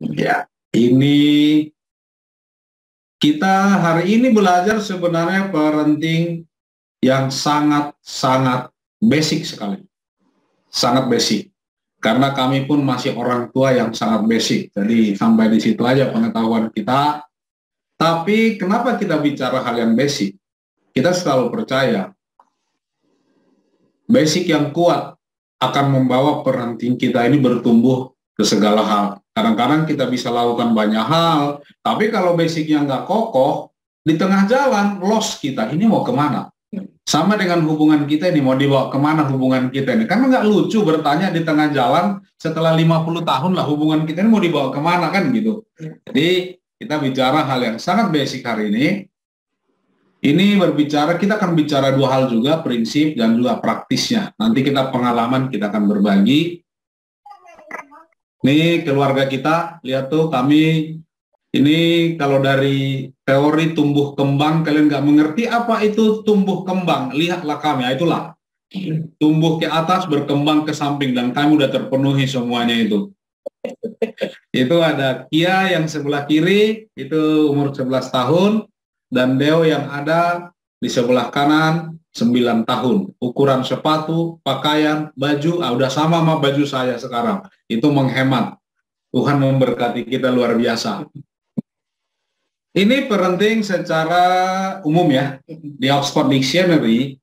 Ya, ini kita hari ini belajar sebenarnya parenting yang sangat-sangat basic sekali. Sangat basic. Karena kami pun masih orang tua yang sangat basic. Jadi sampai di situ aja pengetahuan kita. Tapi kenapa kita bicara hal yang basic? Kita selalu percaya basic yang kuat akan membawa parenting kita ini bertumbuh ke segala hal. Kadang-kadang kita bisa lakukan banyak hal, tapi kalau basicnya nggak kokoh, di tengah jalan lost kita, ini mau kemana? Sama dengan hubungan kita ini, mau dibawa kemana hubungan kita ini? Karena nggak lucu bertanya di tengah jalan setelah 50 tahun lah hubungan kita ini mau dibawa kemana kan gitu. Jadi kita bicara hal yang sangat basic hari ini. Ini berbicara, kita akan bicara dua hal juga, prinsip dan juga praktisnya. Nanti kita pengalaman, kita akan berbagi. Nih keluarga kita, lihat tuh kami, ini kalau dari teori tumbuh kembang, kalian nggak mengerti apa itu tumbuh kembang, lihatlah kami, itulah. Tumbuh ke atas, berkembang ke samping, dan kami udah terpenuhi semuanya itu. Itu ada Kia yang sebelah kiri, itu umur 11 tahun, dan Deo yang ada di sebelah kanan 9 tahun. Ukuran sepatu, pakaian, baju, udah sama baju saya sekarang. Itu menghemat. Tuhan memberkati kita luar biasa. Ini parenting secara umum ya. Di Oxford Dictionary,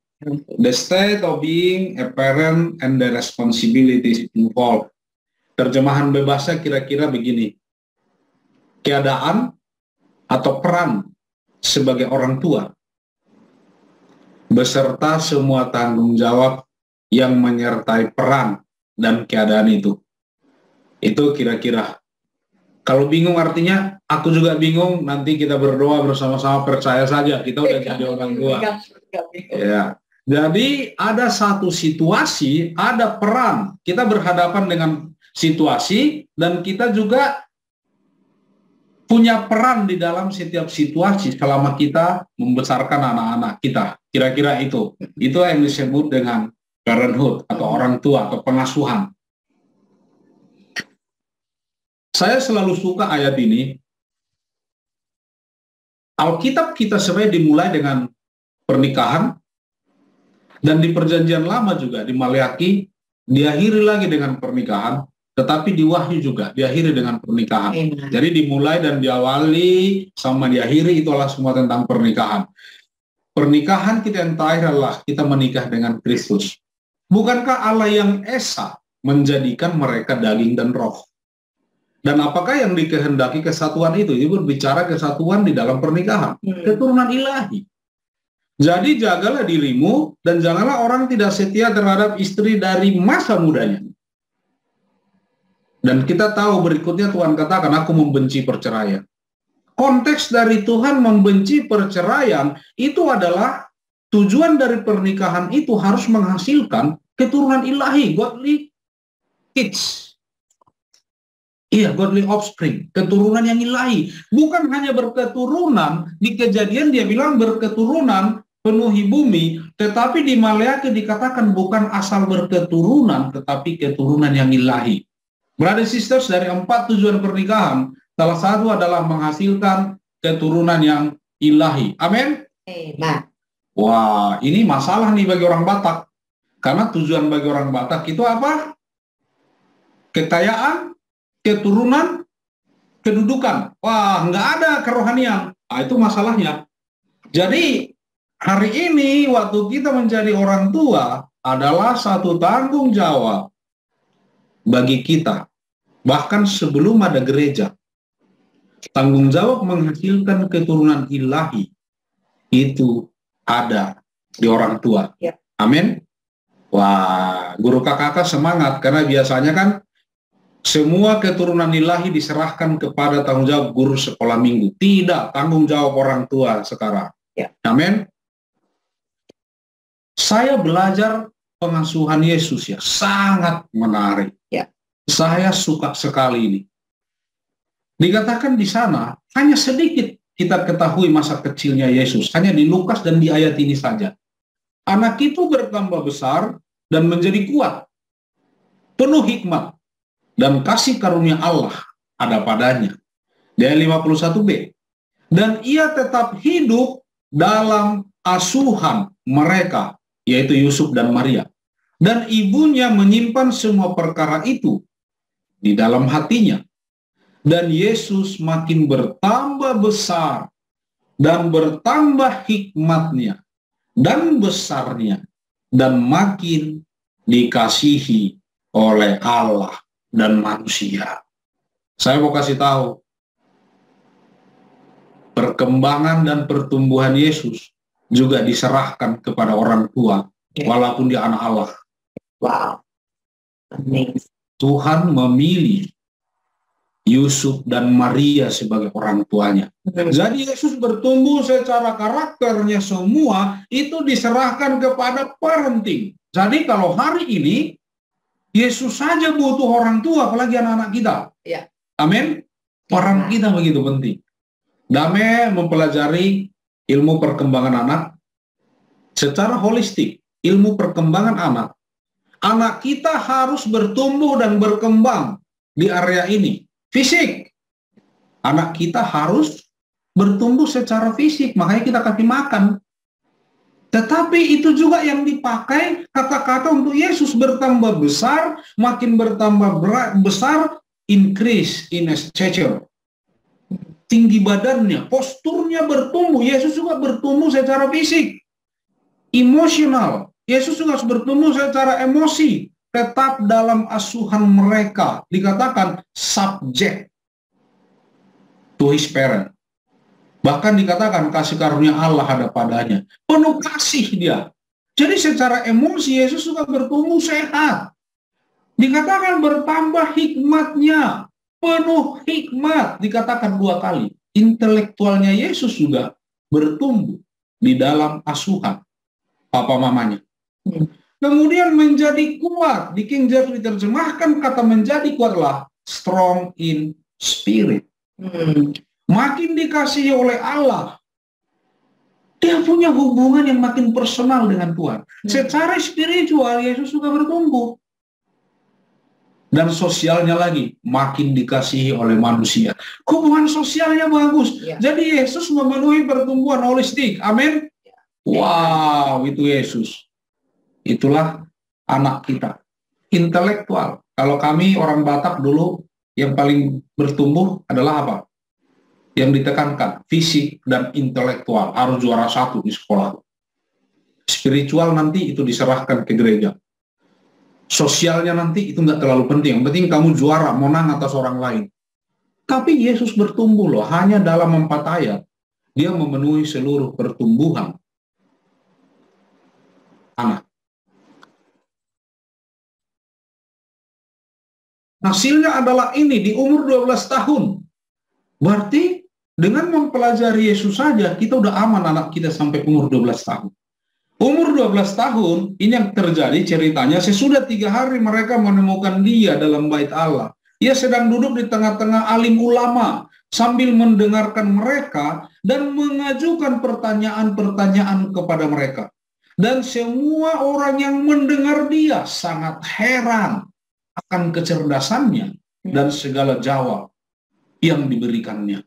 the state of being a parent and the responsibilities involved. Terjemahan bebasnya kira-kira begini. Keadaan atau peran sebagai orang tua beserta semua tanggung jawab yang menyertai peran dan keadaan itu. Itu kira-kira. Kalau bingung artinya, aku juga bingung, nanti kita berdoa bersama-sama, percaya saja, kita udah jadi orang tua. Ya. Jadi ada satu situasi, ada peran, kita berhadapan dengan situasi, dan kita juga punya peran di dalam setiap situasi selama kita membesarkan anak-anak kita. Kira-kira itu. Itu yang disebut dengan parenthood atau orang tua atau pengasuhan. Saya selalu suka ayat ini. Alkitab kita sebenarnya dimulai dengan pernikahan, dan di Perjanjian Lama juga di Maleakhi diakhiri lagi dengan pernikahan. Tetapi di Wahyu juga diakhiri dengan pernikahan. Jadi dimulai dan diawali sama diakhiri itulah semua tentang pernikahan. Pernikahan kita yang terakhir adalah kita menikah dengan Kristus. Bukankah Allah yang esa menjadikan mereka daging dan roh? Dan apakah yang dikehendaki kesatuan itu? Itu berbicara kesatuan di dalam pernikahan. Keturunan ilahi. Jadi jagalah dirimu dan janganlah orang tidak setia terhadap istri dari masa mudanya. Dan kita tahu berikutnya Tuhan katakan, aku membenci perceraian. Konteks dari Tuhan membenci perceraian itu adalah tujuan dari pernikahan itu harus menghasilkan keturunan ilahi, godly kids. Iya, godly offspring, keturunan yang ilahi. Bukan hanya berketurunan, di Kejadian dia bilang berketurunan penuhi bumi, tetapi di Maleakhi dikatakan bukan asal berketurunan, tetapi keturunan yang ilahi. Brothers and sisters, dari 4 tujuan pernikahan, salah satu adalah menghasilkan keturunan yang ilahi. Amin? Nah. Wah, ini masalah nih bagi orang Batak. Karena tujuan bagi orang Batak itu apa? Kekayaan, keturunan, kedudukan. Wah, nggak ada kerohanian. Nah, itu masalahnya. Jadi, hari ini waktu kita menjadi orang tua adalah satu tanggung jawab bagi kita, bahkan sebelum ada gereja. Tanggung jawab menghasilkan keturunan ilahi itu ada di orang tua. Ya. Amin. Wah, guru kakak semangat karena biasanya kan semua keturunan ilahi diserahkan kepada tanggung jawab guru sekolah minggu. Tidak, tanggung jawab orang tua sekarang. Ya. Amin. Saya belajar pengasuhan Yesus ya, sangat menarik. Ya. Saya suka sekali ini. Dikatakan di sana, hanya sedikit kita ketahui masa kecilnya Yesus. Hanya di Lukas dan di ayat ini saja. Anak itu bertambah besar dan menjadi kuat. Penuh hikmat dan kasih karunia Allah ada padanya. Di ayat 51b. Dan ia tetap hidup dalam asuhan mereka, yaitu Yusuf dan Maria. Dan ibunya menyimpan semua perkara itu di dalam hatinya. Dan Yesus makin bertambah besar dan bertambah hikmatnya dan besarnya, dan makin dikasihi oleh Allah dan manusia. Saya mau kasih tahu, perkembangan dan pertumbuhan Yesus juga diserahkan kepada orang tua, walaupun dia anak Allah. Wow. Amazing. Tuhan memilih Yusuf dan Maria sebagai orang tuanya. Jadi Yesus bertumbuh secara karakternya, semua itu diserahkan kepada parenting. Jadi kalau hari ini Yesus saja butuh orang tua, apalagi anak-anak kita. Ya. Amin. Peran kita begitu penting. Dame mempelajari ilmu perkembangan anak secara holistik. Ilmu perkembangan anak. Anak kita harus bertumbuh dan berkembang di area ini. Fisik. Anak kita harus bertumbuh secara fisik, makanya kita kasih makan. Tetapi itu juga yang dipakai kata-kata untuk Yesus bertambah besar, makin bertambah besar, increase in stature. Tinggi badannya, posturnya bertumbuh. Yesus juga bertumbuh secara fisik. Emosional. Yesus juga bertumbuh secara emosi. Tetap dalam asuhan mereka. Dikatakan subject to his parent. Bahkan dikatakan kasih karunia Allah ada padanya. Penuh kasih dia. Jadi secara emosi Yesus juga bertumbuh sehat. Dikatakan bertambah hikmatnya. Penuh hikmat. Dikatakan 2 kali. Intelektualnya Yesus juga bertumbuh di dalam asuhan papa mamanya. Kemudian menjadi kuat. Di King James diterjemahkan kata menjadi kuatlah strong in spirit. Makin dikasihi oleh Allah. Dia punya hubungan yang makin personal dengan Tuhan. Secara spiritual Yesus juga bertumbuh. Dan sosialnya lagi makin dikasihi oleh manusia. Hubungan sosialnya bagus. Ya. Jadi Yesus memenuhi pertumbuhan holistik. Amin. Ya. Wow, itu Yesus. Itulah anak kita. Intelektual. Kalau kami orang Batak dulu yang paling bertumbuh adalah apa? Yang ditekankan fisik dan intelektual, harus juara 1 di sekolah. Spiritual nanti itu diserahkan ke gereja. Sosialnya nanti itu nggak terlalu penting. Yang penting kamu juara, menang atas orang lain. Tapi Yesus bertumbuh loh, hanya dalam 4 ayat. Dia memenuhi seluruh pertumbuhan anak. Hasilnya adalah ini, di umur 12 tahun. Berarti dengan mempelajari Yesus saja, kita udah aman anak kita sampai umur 12 tahun. Umur 12 tahun, ini yang terjadi ceritanya, sesudah 3 hari mereka menemukan dia dalam bait Allah. Ia sedang duduk di tengah-tengah alim ulama, sambil mendengarkan mereka dan mengajukan pertanyaan-pertanyaan kepada mereka. Dan semua orang yang mendengar dia sangat heran akan kecerdasannya dan segala jawab yang diberikannya.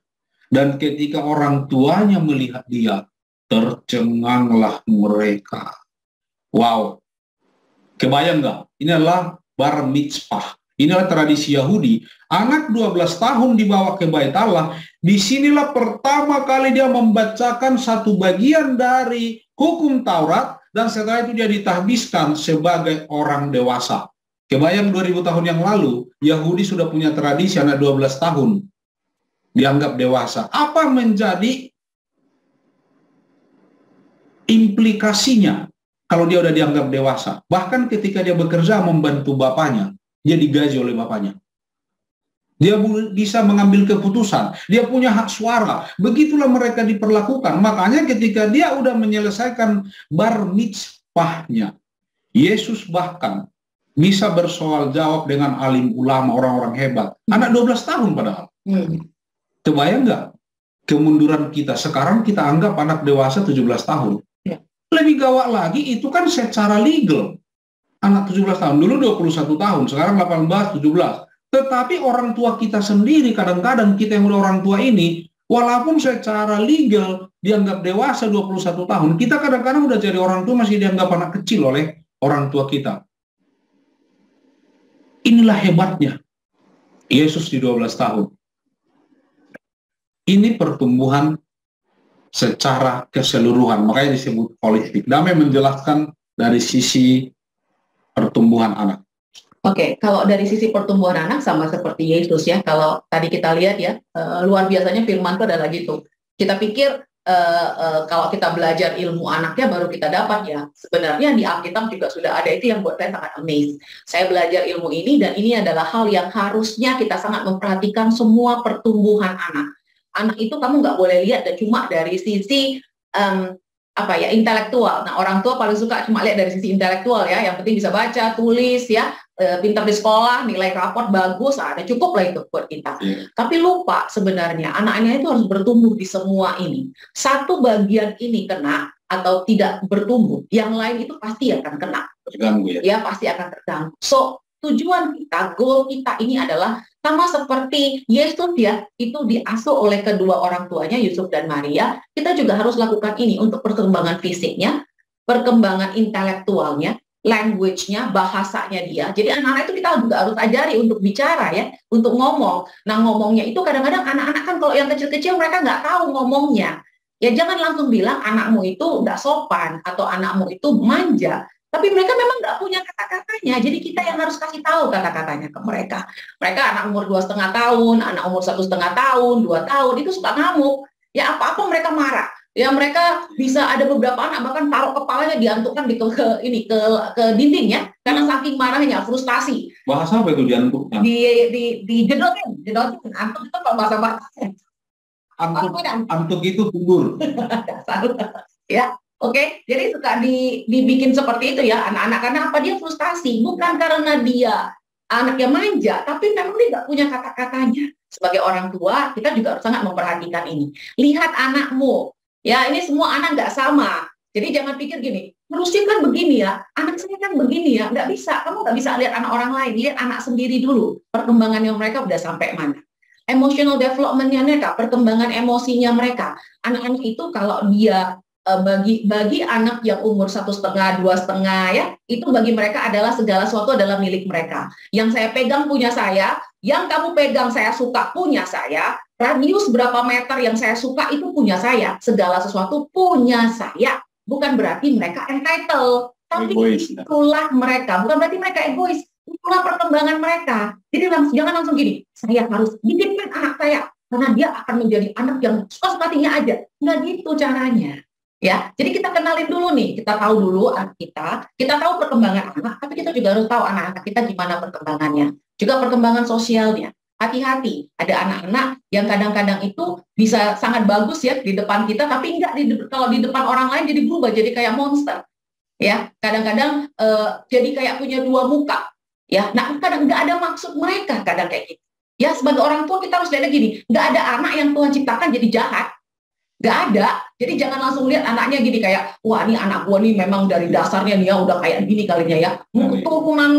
Dan ketika orang tuanya melihat dia, tercenganglah mereka. Wow. Kebayang nggak? Ini adalah bar mitzvah. Inilah tradisi Yahudi. Anak 12 tahun dibawa ke bait Allah. Disinilah pertama kali dia membacakan satu bagian dari hukum Taurat. Dan setelah itu dia ditahbiskan sebagai orang dewasa. Kebayang 2000 tahun yang lalu, Yahudi sudah punya tradisi anak 12 tahun dianggap dewasa. Apa menjadi implikasinya kalau dia udah dianggap dewasa? Bahkan ketika dia bekerja membantu bapaknya, dia digaji oleh bapaknya. Dia bisa mengambil keputusan. Dia punya hak suara. Begitulah mereka diperlakukan. Makanya ketika dia udah menyelesaikan bar mitzvahnya, Yesus bahkan bisa bersoal jawab dengan alim ulama, orang-orang hebat. Anak 12 tahun padahal. Kebayang nggak kemunduran kita? Sekarang kita anggap anak dewasa 17 tahun. Ya. Lebih gawat lagi, itu kan secara legal. Anak 17 tahun. Dulu 21 tahun, sekarang 18, 17. Tetapi orang tua kita sendiri, kadang-kadang kita yang udah orang tua ini, walaupun secara legal dianggap dewasa 21 tahun, kita kadang-kadang udah jadi orang tua masih dianggap anak kecil oleh orang tua kita. Inilah hebatnya Yesus di 12 tahun. Ini pertumbuhan secara keseluruhan, makanya disebut holistik. Damai menjelaskan dari sisi pertumbuhan anak. Oke, kalau dari sisi pertumbuhan anak sama seperti Yesus ya. Kalau tadi kita lihat ya, luar biasanya firman itu adalah gitu. Kita pikir kalau kita belajar ilmu anaknya baru kita dapat ya. Sebenarnya di Alkitab juga sudah ada, itu yang buat saya sangat amazed. Saya belajar ilmu ini dan ini adalah hal yang harusnya kita sangat memperhatikan semua pertumbuhan anak. Anak itu kamu nggak boleh lihat dan cuma dari sisi intelektual. Nah, orang tua paling suka cuma lihat dari sisi intelektual ya, yang penting bisa baca, tulis ya, pintar di sekolah, nilai raport bagus, ada cukup lah itu buat kita. Tapi lupa sebenarnya anaknya itu harus bertumbuh di semua ini. Satu bagian ini kena atau tidak bertumbuh, yang lain itu pasti akan kena. Terganggu ya? Ya, pasti akan terganggu. So, tujuan kita, goal kita ini adalah sama seperti Yesus ya, itu diasuh oleh kedua orang tuanya Yusuf dan Maria. Kita juga harus lakukan ini untuk perkembangan fisiknya, perkembangan intelektualnya, language-nya, bahasanya dia. Jadi anak-anak itu kita juga harus ajari untuk bicara ya, untuk ngomong. Nah, ngomongnya itu kadang-kadang anak-anak kan kalau yang kecil-kecil mereka nggak tahu ngomongnya. Ya jangan langsung bilang anakmu itu nggak sopan atau anakmu itu manja. Tapi mereka memang nggak punya kata-katanya, jadi kita yang harus kasih tahu kata-katanya ke mereka. Mereka anak umur 2,5 tahun, anak umur 1,5 tahun, 2 tahun, itu suka ngamuk. Ya apa-apa mereka marah. Ya mereka bisa ada beberapa anak bahkan taruh kepalanya diantukkan ke dinding ya, karena saking marahnya, frustasi. Bahasa apa itu diantuknya? Jedotin. Antuk itu kalau bahasa bahasa. Antuk itu tidur. Ya. Oke, jadi suka dibikin seperti itu ya anak-anak, karena apa? Dia frustasi, bukan karena dia anaknya manja, tapi memang dia nggak punya kata-katanya. Sebagai orang tua, kita juga harus sangat memperhatikan ini. Lihat anakmu, ya ini semua anak nggak sama. Jadi jangan pikir gini, harusnya kan begini ya, anak saya kan begini ya, nggak bisa. Kamu nggak bisa lihat anak orang lain, lihat anak sendiri dulu. Perkembangannya mereka udah sampai mana? Emotional development-nya mereka, perkembangan emosinya mereka. Anak-anak itu kalau dia bagi anak yang umur 1,5, 2,5 ya, itu bagi mereka adalah segala sesuatu adalah milik mereka. Yang saya pegang punya saya, yang kamu pegang saya suka punya saya, radius berapa meter yang saya suka itu punya saya, segala sesuatu punya saya. Bukan berarti mereka entitled, tapi itulah mereka. Bukan berarti mereka egois, itulah perkembangan mereka. Jadi jangan langsung gini, saya harus didikmen anak saya karena dia akan menjadi anak yang suka-suka hatinya aja. Nggak gitu caranya. Ya, jadi kita kenalin dulu nih, kita tahu dulu anak kita tahu perkembangan anak, tapi kita juga harus tahu anak-anak kita gimana perkembangannya, juga perkembangan sosialnya. Hati-hati, ada anak-anak yang kadang-kadang itu bisa sangat bagus ya di depan kita, tapi enggak kalau di depan orang lain jadi berubah, jadi kayak monster. Ya, kadang-kadang jadi kayak punya dua muka. Ya, nah kadang nggak ada maksud mereka kadang kayak gitu. Ya, sebagai orang tua kita harus lihat gini, nggak ada anak yang Tuhan ciptakan jadi jahat. Gak ada, jadi jangan langsung lihat anaknya gini kayak, wah ini anak gua nih memang dari dasarnya nih ya udah kayak gini kalinya ya, turunan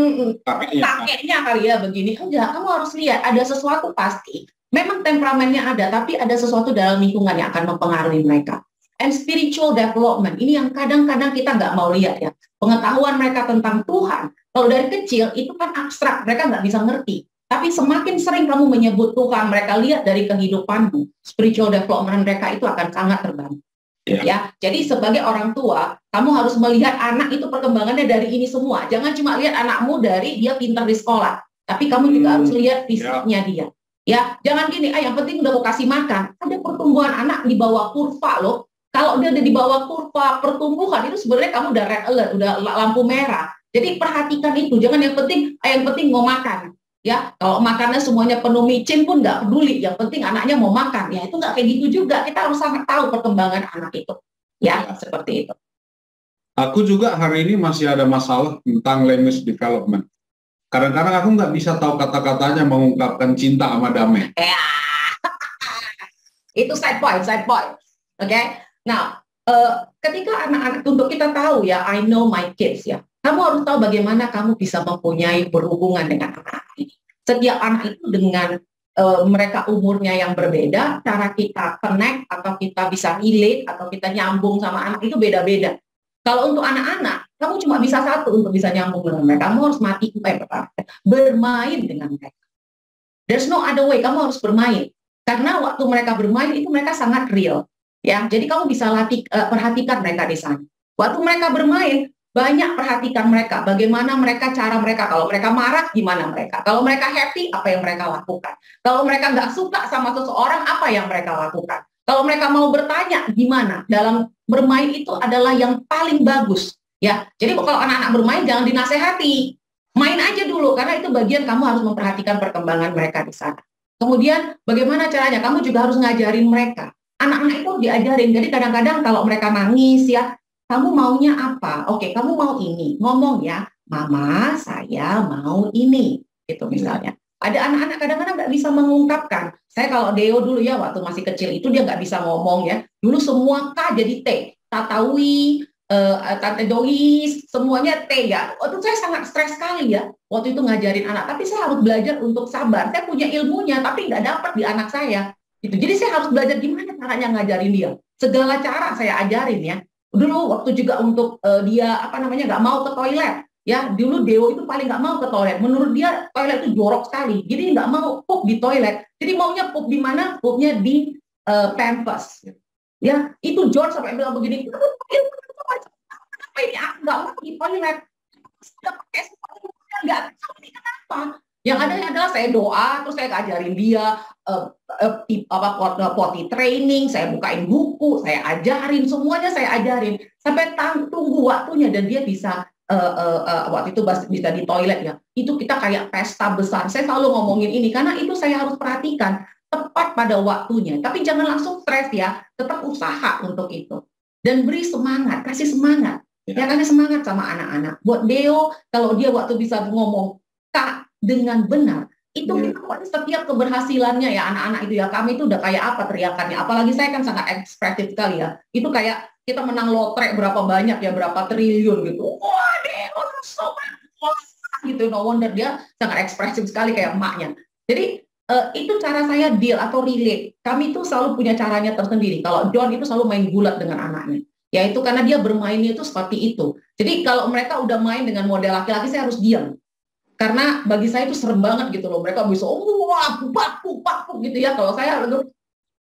kakeknya kali ya begini. Enggak, kamu harus lihat ada sesuatu pasti. Memang temperamennya ada, tapi ada sesuatu dalam lingkungan yang akan mempengaruhi mereka. And spiritual development, ini yang kadang-kadang kita nggak mau lihat ya. Pengetahuan mereka tentang Tuhan, kalau dari kecil itu kan abstrak, mereka nggak bisa ngerti. Tapi semakin sering kamu menyebut Tuhan, mereka lihat dari kehidupanmu, spiritual development mereka itu akan sangat terbantu. Ya, jadi sebagai orang tua, kamu harus melihat anak itu perkembangannya dari ini semua. Jangan cuma lihat anakmu dari dia pintar di sekolah, tapi kamu juga harus lihat fisiknya dia. Ya, jangan gini, yang penting udah mau kasih makan. Ada pertumbuhan anak di bawah kurva loh. Kalau dia ada di bawah kurva pertumbuhan itu sebenarnya kamu udah red alert, udah lampu merah. Jadi perhatikan itu. Jangan yang penting mau makan. Ya, kalau makannya semuanya penuh micin pun nggak peduli. Yang penting anaknya mau makan. Ya, itu nggak kayak gitu juga. Kita harus sangat tahu perkembangan anak itu. Ya, seperti itu. Aku juga hari ini masih ada masalah tentang language development. Kadang-kadang aku nggak bisa tahu kata-katanya mengungkapkan cinta sama damai. Ya, itu side point. Oke. Nah, ketika anak-anak, untuk kita tahu ya, I know my kids ya. Kamu harus tahu bagaimana kamu bisa mempunyai berhubungan dengan anak-anak ini. Setiap anak itu dengan mereka umurnya yang berbeda, cara kita connect atau kita bisa relate atau kita nyambung sama anak itu beda-beda. Kalau untuk anak-anak, kamu cuma bisa satu untuk bisa nyambung dengan mereka. Kamu harus bermain dengan mereka. There's no other way. Kamu harus bermain. Karena waktu mereka bermain itu mereka sangat real. Ya, jadi kamu bisa perhatikan mereka di sana. Waktu mereka bermain, banyak perhatikan mereka, bagaimana mereka, cara mereka. Kalau mereka marah, gimana mereka. Kalau mereka happy, apa yang mereka lakukan. Kalau mereka nggak suka sama seseorang, apa yang mereka lakukan. Kalau mereka mau bertanya, gimana. Dalam bermain itu adalah yang paling bagus. Ya, jadi kalau anak-anak bermain, jangan dinasehati. Main aja dulu, karena itu bagian kamu harus memperhatikan perkembangan mereka di sana. Kemudian, bagaimana caranya? Kamu juga harus ngajarin mereka. Anak-anak itu diajarin. Jadi kadang-kadang kalau mereka nangis, ya, kamu maunya apa? Oke, kamu mau ini. Ngomong ya, mama saya mau ini. Gitu misalnya. Ada anak-anak kadang-kadang nggak bisa mengungkapkan. Saya kalau Deo dulu ya, waktu masih kecil itu dia nggak bisa ngomong ya. Dulu semua K jadi T. Tatawi, Tante Dois, semuanya T ya. Waktu saya sangat stres sekali ya. Waktu itu ngajarin anak. Tapi saya harus belajar untuk sabar. Saya punya ilmunya, tapi nggak dapat di anak saya. Gitu. Jadi saya harus belajar gimana caranya ngajarin dia. Segala cara saya ajarin ya. Dulu waktu juga untuk dia nggak mau ke toilet ya, dulu Deo itu paling nggak mau ke toilet, menurut dia toilet itu jorok sekali, jadi nggak mau pup di toilet, jadi maunya pup di mana? Pupnya di Pampers ya. Itu John sampai bilang begini, kenapa ini nggak mau di toilet, nggak tahu ini kenapa. Yang ada adalah saya doa, terus saya ajarin dia potty training, saya bukain buku, saya ajarin, semuanya saya ajarin sampai tunggu waktunya dan dia bisa waktu itu bisa di toilet ya. Itu kita kayak pesta besar. Saya selalu ngomongin ini karena itu saya harus perhatikan tepat pada waktunya. Tapi jangan langsung stres ya, tetap usaha untuk itu dan beri semangat, kasih semangat. Ya, kasih semangat sama anak-anak. Buat Deo, kalau dia waktu bisa ngomong Kak dengan benar, itu setiap keberhasilannya ya anak-anak itu ya, kami itu udah kayak apa teriakannya, apalagi saya kan sangat ekspresif sekali ya, itu kayak kita menang lotre berapa banyak ya, berapa triliun gitu, wah Deo so gitu, no wonder dia sangat ekspresif sekali kayak emaknya. Jadi itu cara saya deal atau relate, kami itu selalu punya caranya tersendiri. Kalau John itu selalu main gulat dengan anaknya, yaitu karena dia bermainnya itu seperti itu. Jadi kalau mereka udah main dengan model laki-laki, saya harus diam. Karena bagi saya itu serem banget gitu loh. Mereka bisa wah pupak gitu ya. Kalau saya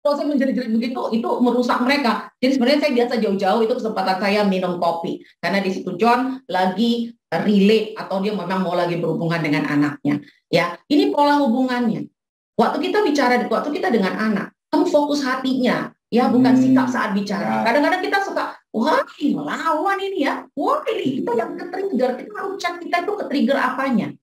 menjerit-jerit begitu, itu merusak mereka. Jadi sebenarnya saya biasa jauh-jauh itu kesempatan saya minum kopi. Karena di situ John lagi relate atau dia memang mau lagi berhubungan dengan anaknya. Ya, ini pola hubungannya. Waktu kita dengan anak, kamu fokus hatinya, ya bukan sikap saat bicara. Kadang-kadang kita suka, wah ini melawan ini ya, wah ini kita yang ke-trigger, kita harus cek kita itu ke-trigger apanya.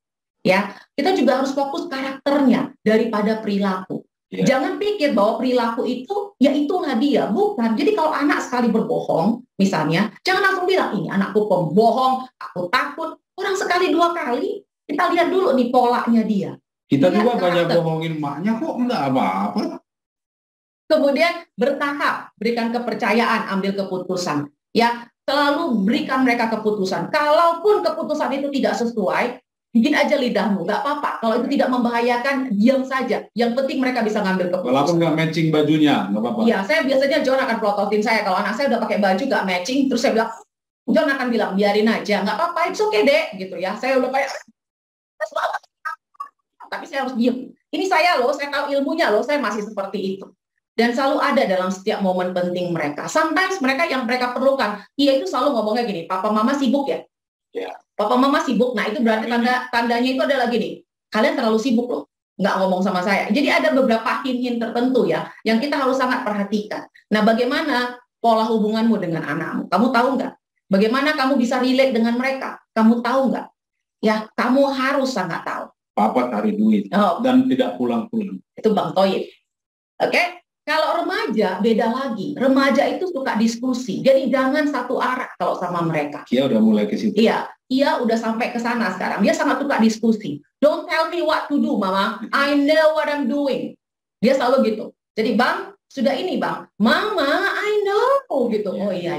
Ya, kita juga harus fokus karakternya daripada perilaku. Jangan pikir bahwa perilaku itu, ya itulah dia, bukan. Jadi kalau anak sekali berbohong, misalnya, jangan langsung bilang, ini anakku pembohong, aku takut. Orang sekali dua kali, kita lihat dulu nih polanya dia. Kita juga banyak bohongin maknya kok, enggak apa-apa. Kemudian bertahap, berikan kepercayaan, ambil keputusan. Ya, selalu berikan mereka keputusan. Kalaupun keputusan itu tidak sesuai, bikin aja lidahmu, nggak apa-apa. Kalau itu tidak membahayakan, diam saja. Yang penting mereka bisa ngambil keputusan. Walaupun nggak matching bajunya, nggak apa-apa. Iya, saya biasanya John akan prototin saya. Kalau anak saya udah pakai baju nggak matching, terus saya bilang, John akan bilang, biarin aja, nggak apa-apa, it's okay deh, gitu ya. Saya udah kayak, tapi saya harus diam. Ini saya loh, saya tahu ilmunya loh, saya masih seperti itu. Dan selalu ada dalam setiap momen penting mereka. Sometimes mereka yang mereka perlukan, iya itu selalu ngomongnya gini, papa mama sibuk ya. Papa mama sibuk, nah itu berarti tandanya itu adalah gini, kalian terlalu sibuk loh, nggak ngomong sama saya. Jadi ada beberapa hint-hint tertentu ya, yang kita harus sangat perhatikan. Nah bagaimana pola hubunganmu dengan anakmu? Kamu tahu nggak? Bagaimana kamu bisa relate dengan mereka? Kamu tahu nggak? Ya, kamu harus sangat tahu. Papa cari duit dan tidak pulang-pulang. Itu Bang Toyib. Oke? Kalau remaja beda lagi. Remaja itu suka diskusi. Jadi jangan satu arah kalau sama mereka. Dia udah mulai ke situ. Iya, ia udah sampai ke sana sekarang. Dia sangat suka diskusi. Don't tell me what to do, Mama. I know what I'm doing. Dia selalu gitu. Jadi Bang, sudah ini Bang, Mama, I know gitu. Oh iya.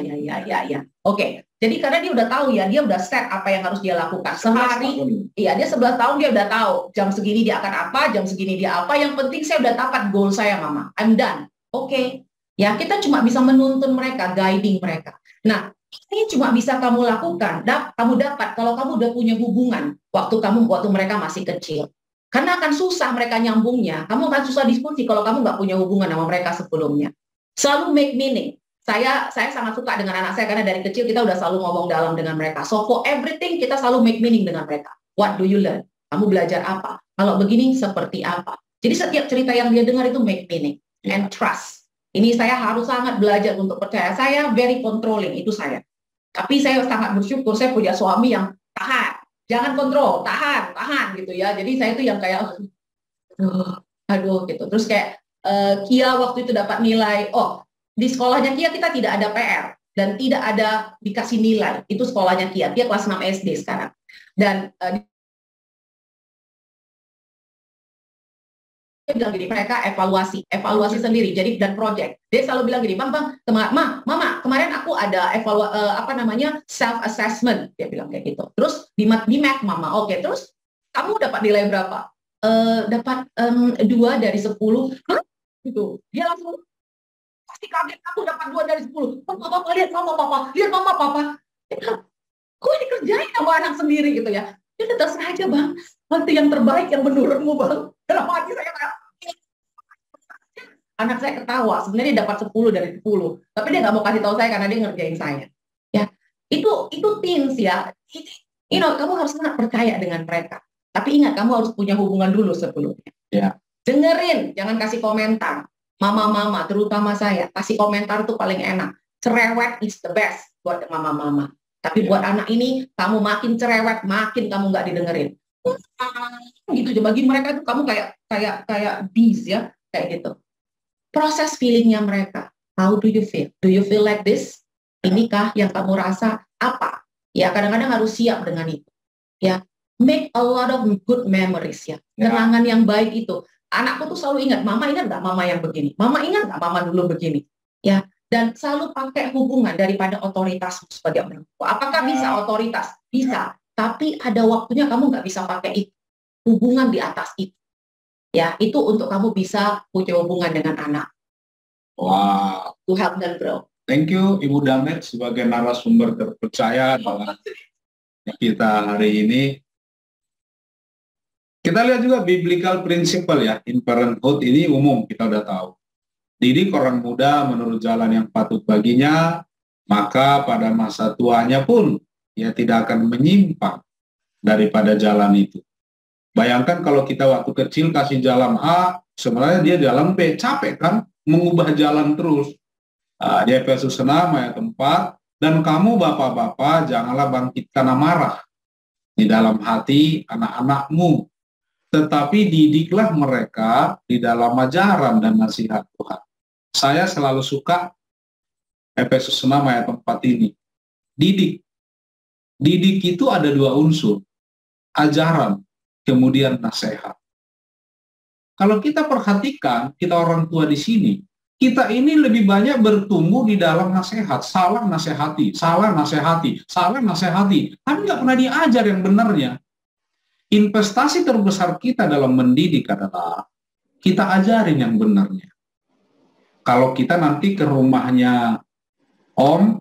Oke. Jadi karena dia udah tahu ya, dia udah set apa yang harus dia lakukan sehari. Iya, dia 11 tahun dia udah tahu jam segini dia akan apa, jam segini dia apa. Yang penting saya udah dapat goal saya, Mama. I'm done. Oke. Ya, kita cuma bisa menuntun mereka, guiding mereka. Nah, ini cuma bisa kamu lakukan, kamu dapat kalau kamu udah punya hubungan waktu mereka masih kecil. Karena akan susah mereka nyambungnya. Kamu akan susah diskusi kalau kamu nggak punya hubungan sama mereka sebelumnya. Selalu make meaning. Saya sangat suka dengan anak saya karena dari kecil kita udah selalu ngomong dalam dengan mereka. So for everything kita selalu make meaning dengan mereka. What do you learn? Kamu belajar apa? Kalau begini seperti apa? Jadi setiap cerita yang dia dengar itu make meaning and trust. Ini saya harus sangat belajar untuk percaya. Saya very controlling, itu saya. Tapi saya sangat bersyukur saya punya suami yang tahan. Jangan kontrol, tahan gitu ya. Jadi saya itu yang kayak aduh gitu. Terus kayak Kia waktu itu dapat nilai, di sekolahnya Kia kita tidak ada PR dan tidak ada dikasih nilai. Itu sekolahnya Kia kelas 6 SD sekarang. Dan dia bilang gini, mereka evaluasi sendiri, jadi dan project. Dia selalu bilang gini, Mama, kemarin aku ada self assessment, dia bilang kayak gitu. Terus di math Mama, oke, terus kamu dapat nilai berapa? Dapat 2 dari 10. Hah? Gitu. Dia langsung pasti kaget, aku dapat 2 dari 10. Papa, lihat Mama, Papa. Kok dikerjain sama anak sendiri gitu ya? Ya terserah aja Bang, nanti yang terbaik yang menurutmu Bang. Dalam hati saya kayak, anak saya ketawa, sebenarnya dia dapat 10 dari 10, tapi dia nggak mau kasih tahu saya karena dia ngerjain saya. Ya, itu teens ya. Kamu harus sangat percaya dengan mereka. Tapi ingat, kamu harus punya hubungan dulu sebelumnya. Ya. Dengerin, jangan kasih komentar. Mama, terutama saya, kasih komentar tuh paling enak. Cerewet is the best buat mama. Tapi buat anak ini, kamu makin cerewet, makin kamu nggak didengerin. Gitu, bagi mereka itu kamu kayak bees ya, kayak gitu. Proses feelingnya mereka. How do you feel? Do you feel like this? Inikah yang kamu rasa? Apa? Ya, kadang-kadang harus siap dengan itu. Ya, make a lot of good memories ya. Kenangan yang baik itu. Anakku tuh selalu ingat, Mama ingat nggak Mama yang begini? Mama ingat nggak Mama dulu begini? Ya, dan selalu pakai hubungan daripada otoritas sebagai orang tua. Apakah bisa otoritas? Bisa. Tapi ada waktunya kamu nggak bisa pakai itu. Hubungan di atas itu. Ya, itu untuk kamu bisa punya hubungan dengan anak. Wow. To help them grow. Thank you Ibu Damet sebagai narasumber terpercaya dalam kita hari ini. Kita lihat juga biblical principle ya, in parenthood ini umum kita udah tahu. Didik orang muda menurut jalan yang patut baginya, maka pada masa tuanya pun ia tidak akan menyimpang daripada jalan itu. Bayangkan kalau kita waktu kecil kasih jalan A, sebenarnya dia jalan B, capek kan mengubah jalan terus. Di Efesus 6 ayat 4, dan kamu bapak-bapak janganlah bangkitkan amarah di dalam hati anak-anakmu, tetapi didiklah mereka di dalam ajaran dan nasihat Tuhan. Saya selalu suka Efesus 6 ayat 4 ini. Didik. Didik itu ada 2 unsur. Ajaran, kemudian nasihat. Kalau kita perhatikan, kita orang tua di sini, kita ini lebih banyak bertumbuh di dalam nasihat. Salah nasihati. Tapi nggak pernah diajar yang benarnya. Investasi terbesar kita dalam mendidik adalah kita ajarin yang benarnya. Kalau kita nanti ke rumahnya Om,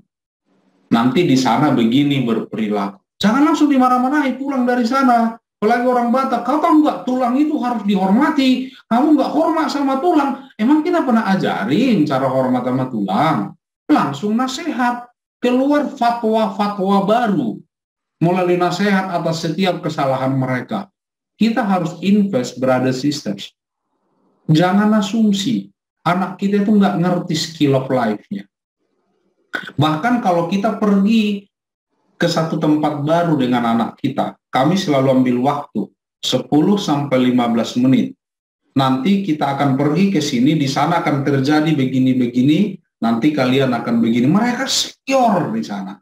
nanti di sana begini berperilaku. Jangan langsung dimarah-marahi pulang dari sana. Apalagi orang Batak, kau tahu nggak tulang itu harus dihormati. Kamu nggak hormat sama tulang. Emang kita pernah ajarin cara hormat sama tulang? Langsung nasihat. Keluar fatwa-fatwa baru. Melalui nasihat atas setiap kesalahan mereka. Kita harus invest, brother sisters. Jangan asumsi. Anak kita itu nggak ngerti skill of life-nya. Bahkan kalau kita pergi ke satu tempat baru dengan anak kita, kami selalu ambil waktu 10-15 menit. Nanti kita akan pergi ke sini, di sana akan terjadi begini-begini, nanti kalian akan begini. Mereka secure di sana.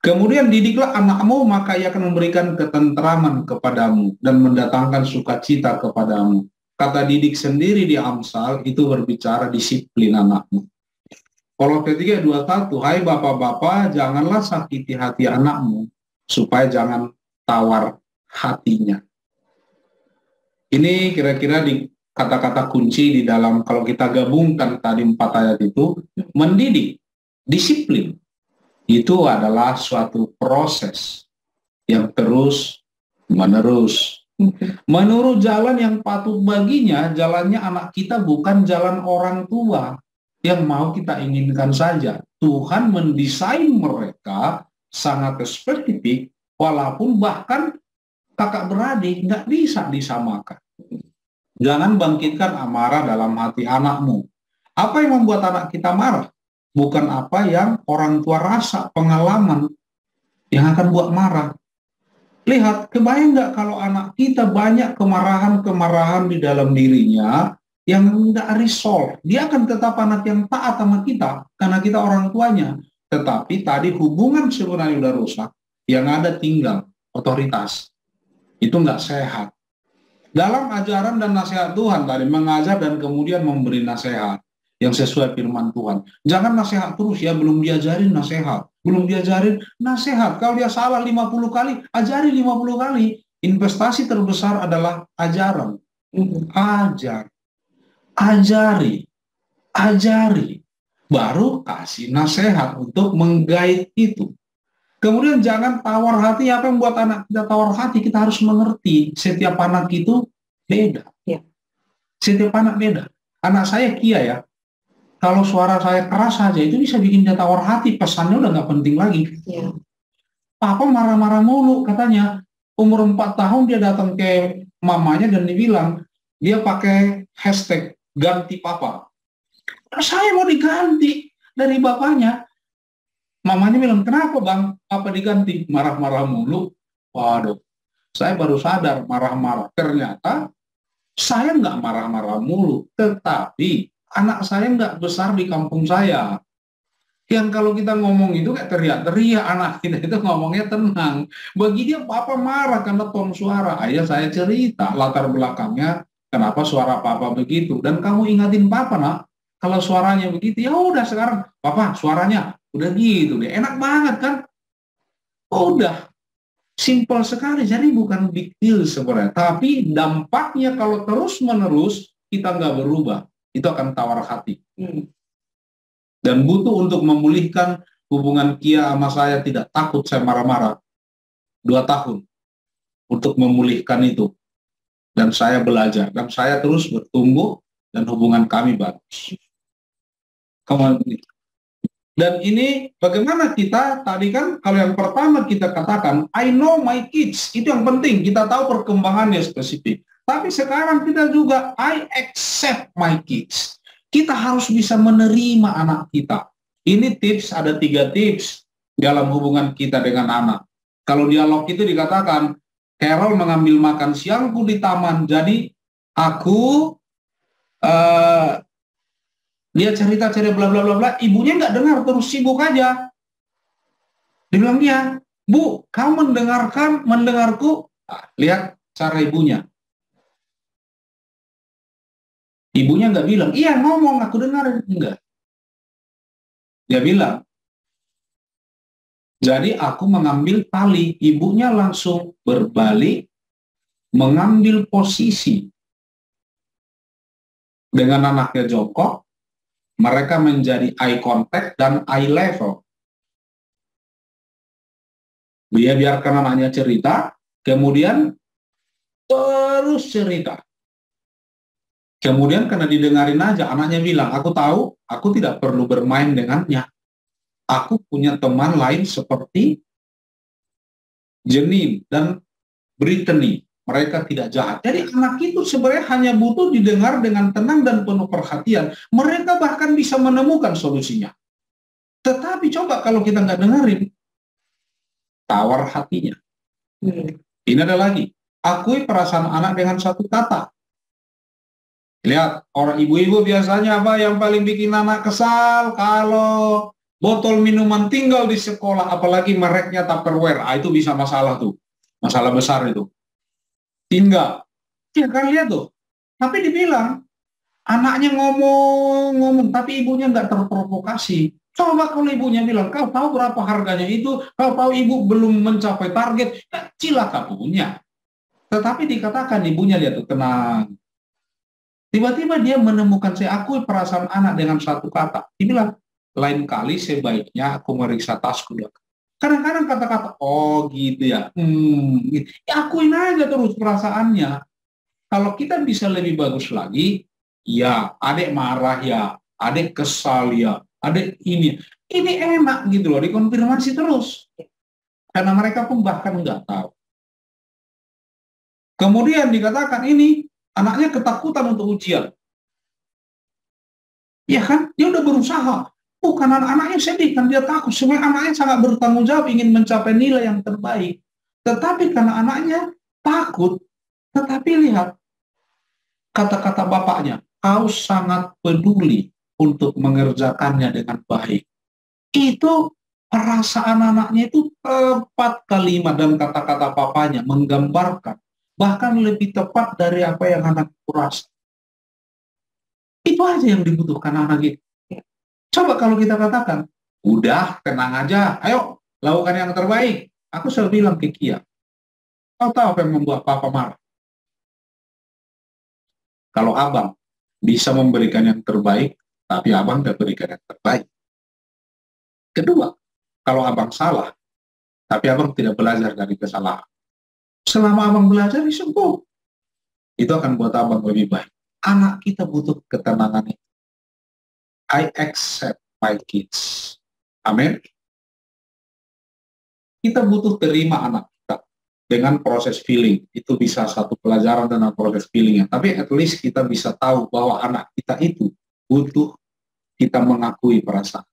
Kemudian didiklah anakmu, maka ia akan memberikan ketentraman kepadamu dan mendatangkan sukacita kepadamu. kata didik sendiri di Amsal itu berbicara disiplin anakmu. Kalau ketiga 21, hai bapak-bapak, janganlah sakiti hati anakmu, supaya jangan tawar hatinya. Ini kira-kira di kata-kata kunci di dalam, kalau kita gabungkan tadi 4 ayat itu, mendidik, disiplin, itu adalah suatu proses yang terus-menerus. Menurut jalan yang patut baginya, jalannya anak kita bukan jalan orang tua yang mau kita inginkan saja. Tuhan mendesain mereka sangat spesifik, walaupun bahkan kakak beradik nggak bisa disamakan. Jangan bangkitkan amarah dalam hati anakmu. Apa yang membuat anak kita marah? Bukan apa yang orang tua rasa, pengalaman yang akan buat marah. Lihat, kebayang nggak kalau anak kita banyak kemarahan-kemarahan di dalam dirinya yang nggak resolve. Dia akan tetap anak yang taat sama kita, karena kita orang tuanya. Tetapi tadi hubungan sebenarnya udah rusak, yang ada tinggal otoritas. Itu nggak sehat. Dalam ajaran dan nasihat Tuhan tadi, mengajar dan kemudian memberi nasihat yang sesuai firman Tuhan. Jangan nasihat terus ya, belum diajarin nasihat. Belum diajarin nasihat. Kalau dia salah 50 kali, ajari 50 kali. Investasi terbesar adalah ajaran. Ajar. Ajari. Baru kasih nasihat untuk menggait itu. Kemudian jangan tawar hati. Apa yang buat anak kita tawar hati? Kita harus mengerti setiap anak itu beda. Ya. Setiap anak beda. Anak saya Kia ya, kalau suara saya keras saja itu bisa bikin dia tawar hati. Pesannya udah nggak penting lagi. Ya. Papa marah-marah mulu katanya. Umur 4 tahun dia datang ke mamanya dan dibilang, dia pakai hashtag ganti papa. Saya mau diganti dari bapaknya. Mamanya bilang, kenapa bang? Apa diganti? Marah-marah mulu. Waduh, saya baru sadar marah-marah. Ternyata saya nggak marah-marah mulu. Tetapi anak saya nggak besar di kampung saya. Yang kalau kita ngomong itu kayak teriak-teriak, anak kita itu ngomongnya tenang. Bagi dia papa marah karena ton suara. Ayah saya cerita latar belakangnya kenapa suara papa begitu. Dan kamu ingatin papa nak, kalau suaranya begitu, ya udah sekarang papa suaranya udah gitu deh, enak banget kan? Udah, simple sekali. Jadi bukan big deal sebenarnya. Tapi dampaknya kalau terus-menerus kita nggak berubah, itu akan tawar hati. Dan butuh untuk memulihkan hubungan Kia sama saya, tidak takut saya marah-marah. 2 tahun untuk memulihkan itu. Dan saya belajar. Dan saya terus bertumbuh dan hubungan kami bagus. Dan ini bagaimana kita, tadi kan kalau yang pertama kita katakan, I know my kids, itu yang penting, kita tahu perkembangannya spesifik. Tapi sekarang kita juga, I accept my kids. Kita harus bisa menerima anak kita. Ini tips, ada 3 tips dalam hubungan kita dengan anak. Kalau dialog itu dikatakan, Carol mengambil makan siangku di taman, jadi aku dia cerita-cerita bla bla bla bla, ibunya nggak dengar, terus sibuk aja. Dia bilang dia, Bu, kamu mendengarku? Nah, lihat cara ibunya. Ibunya nggak bilang, iya ngomong, aku dengar. Enggak. Dia bilang, jadi aku mengambil tali. Ibunya langsung berbalik, mengambil posisi. Dengan anaknya jongkok, mereka menjadi eye contact dan eye level. Dia biarkan anaknya cerita, kemudian terus cerita. Kemudian karena didengarin aja, anaknya bilang, aku tahu, aku tidak perlu bermain dengannya. Aku punya teman lain seperti Jenny dan Brittany. Mereka tidak jahat. Jadi anak itu sebenarnya hanya butuh didengar dengan tenang dan penuh perhatian. Mereka bahkan bisa menemukan solusinya. Tetapi coba kalau kita nggak dengerin, tawar hatinya. Ini ada lagi. Akui perasaan anak dengan satu kata. Lihat, orang ibu-ibu biasanya apa yang paling bikin anak kesal? Kalau botol minuman tinggal di sekolah, apalagi mereknya Tupperware, itu bisa masalah tuh. Masalah besar itu. Tinggal. Ya kan lihat tuh. Tapi dibilang, anaknya ngomong, tapi ibunya nggak terprovokasi. Coba kalau ibunya bilang, kau tahu berapa harganya itu, kau tahu ibu belum mencapai target, cilaka punya. Tetapi dikatakan ibunya lihat tuh tenang. Tiba-tiba dia menemukan, saya akui perasaan anak dengan satu kata. Dia bilang, lain kali sebaiknya aku meriksa tasku. Kadang-kadang kata-kata, oh gitu ya. Gitu. Ya akuin aja terus perasaannya. Kalau kita bisa lebih bagus lagi, ya adik marah ya, adik kesal ya, adik ini. Ini enak gitu loh, dikonfirmasi terus. Karena mereka pun bahkan nggak tahu. Kemudian dikatakan ini, anaknya ketakutan untuk ujian. Ya kan, dia udah berusaha. Bukan anak-anaknya sedih, kan dia takut. Sebenarnya anaknya sangat bertanggung jawab, ingin mencapai nilai yang terbaik. Tetapi karena anaknya takut, tetapi lihat, kata-kata bapaknya, kau sangat peduli untuk mengerjakannya dengan baik. Itu perasaan anaknya itu tepat kalimat dan kata-kata papanya menggambarkan, bahkan lebih tepat dari apa yang anak rasa. Itu aja yang dibutuhkan anak itu. Coba kalau kita katakan, udah tenang aja, ayo lakukan yang terbaik. Aku selalu bilang ke Kia, kau tahu apa yang membuat papa marah? Kalau abang bisa memberikan yang terbaik, tapi abang tidak berikan yang terbaik. Kedua, kalau abang salah, tapi abang tidak belajar dari kesalahan. Selama abang belajar, sembuh. Itu akan buat abang lebih baik. Anak kita butuh ketenangan itu. I accept my kids. Amin. Kita butuh terima anak kita dengan proses feeling. Itu bisa satu pelajaran tentang proses feelingnya. Tapi at least kita bisa tahu bahwa anak kita itu butuh kita mengakui perasaan.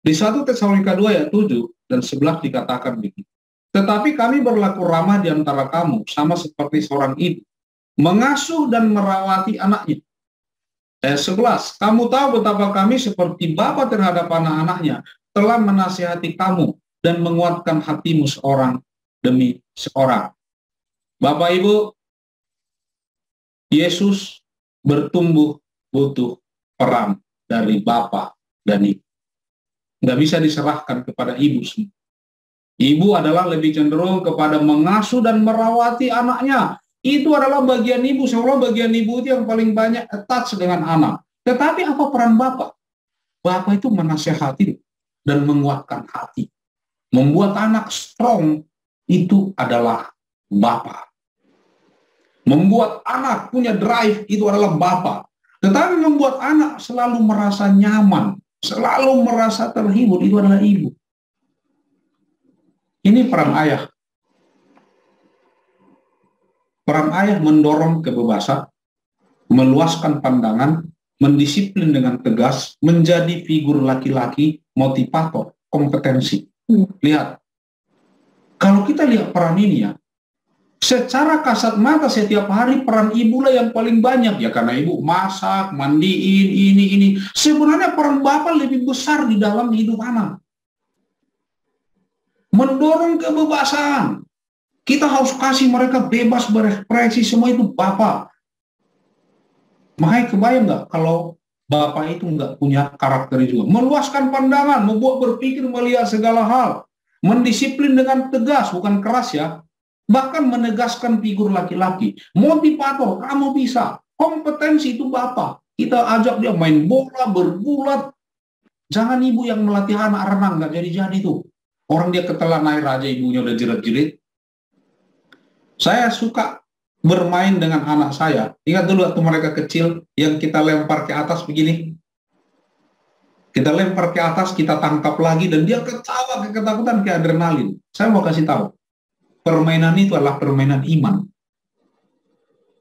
Di 1 Tesalonika 2 ayat 7 dan 11 dikatakan begini. Tetapi kami berlaku ramah di antara kamu, sama seperti seorang ibu, mengasuh dan merawati anaknya. Ayat 11, kamu tahu betapa kami seperti bapa terhadap anak-anaknya, telah menasihati kamu dan menguatkan hatimu seorang demi seorang. Bapak Ibu, Yesus bertumbuh butuh peran dari Bapa dan Ibu. Nggak bisa diserahkan kepada ibu semua. Ibu adalah lebih cenderung kepada mengasuh dan merawati anaknya. Itu adalah bagian ibu, seolah bagian ibu itu yang paling banyak attach dengan anak. Tetapi apa peran Bapak? Bapak itu menasehati dan menguatkan hati. Membuat anak strong, itu adalah Bapak. Membuat anak punya drive, itu adalah Bapak. Tetapi membuat anak selalu merasa nyaman, selalu merasa terhibur, itu adalah ibu. Ini peran ayah. Peran ayah mendorong kebebasan, meluaskan pandangan, mendisiplin dengan tegas, menjadi figur laki-laki, motivator, kompetensi. Lihat, kalau kita lihat peran ini ya, secara kasat mata setiap hari peran ibulah yang paling banyak ya, karena ibu masak, mandiin, ini. Sebenarnya peran bapak lebih besar di dalam hidup anak. Mendorong kebebasan. Kita harus kasih mereka bebas berekspresi, semua itu Bapak. Makanya kebayang nggak kalau Bapak itu nggak punya karakter juga. Meluaskan pandangan, membuat berpikir melihat segala hal. Mendisiplin dengan tegas, bukan keras ya. Bahkan menegaskan figur laki-laki. Motivator, kamu bisa. Kompetensi itu Bapak. Kita ajak dia main bola, bergulat. Jangan ibu yang melatih anak renang, nggak jadi-jadi tuh. Orang dia ketelan air aja, ibunya udah jerit-jerit. Saya suka bermain dengan anak saya. Ingat dulu waktu mereka kecil, yang kita lempar ke atas begini. Kita lempar ke atas, kita tangkap lagi, dan dia ketawa, ketakutan, ke adrenalin. Saya mau kasih tahu, permainan itu adalah permainan iman.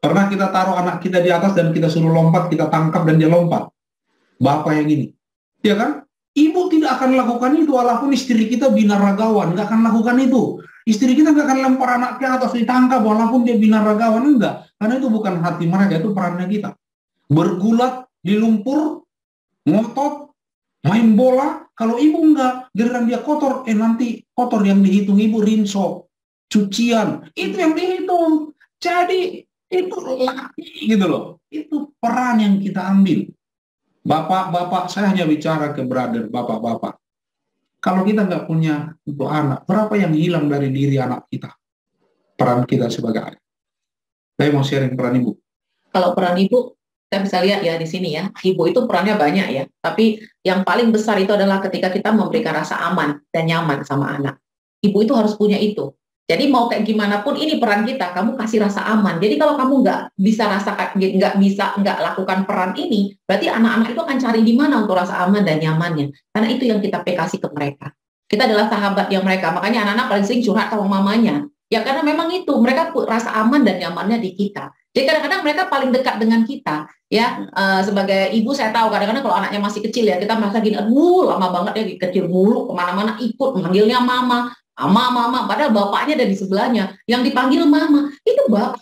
Pernah kita taruh anak kita di atas dan kita suruh lompat, kita tangkap dan dia lompat. Bapak yang ini. Ya kan? Ibu tidak akan lakukan itu, walaupun istri kita binaragawan, nggak akan lakukan itu. Istri kita nggak akan lempar anak ke atas ditangkap, walaupun dia binaragawan, enggak. Karena itu bukan hati mereka, itu perannya kita. Bergulat di lumpur, ngotot, main bola. Kalau ibu enggak, giliran dia kotor, nanti kotor yang dihitung ibu rinso, cucian, itu yang dihitung. Jadi Itu laki gitu loh. Itu peran yang kita ambil. Bapak-bapak, saya hanya bicara ke brother, bapak-bapak. Kalau kita nggak punya untuk anak, berapa yang hilang dari diri anak kita? Peran kita sebagai ayah. Saya mau sharing peran ibu. Kalau peran ibu, kita bisa lihat ya di sini ya, ibu itu perannya banyak ya. Tapi yang paling besar itu adalah ketika kita memberikan rasa aman dan nyaman sama anak. Ibu itu harus punya itu. Jadi mau kayak gimana pun ini peran kita, kamu kasih rasa aman. Jadi kalau kamu nggak lakukan peran ini, berarti anak-anak itu akan cari di mana untuk rasa aman dan nyamannya. Karena itu yang kita kasih ke mereka. Kita adalah sahabat yang mereka. Makanya anak-anak paling sering curhat sama mamanya. Ya karena memang itu mereka rasa aman dan nyamannya di kita. Jadi kadang-kadang mereka paling dekat dengan kita. Ya sebagai ibu saya tahu kadang-kadang kalau anaknya masih kecil ya kita merasa gini, aduh lama banget ya kecil mulu kemana-mana ikut manggilnya mama. Mama, padahal bapaknya ada di sebelahnya, yang dipanggil mama, itu bapak.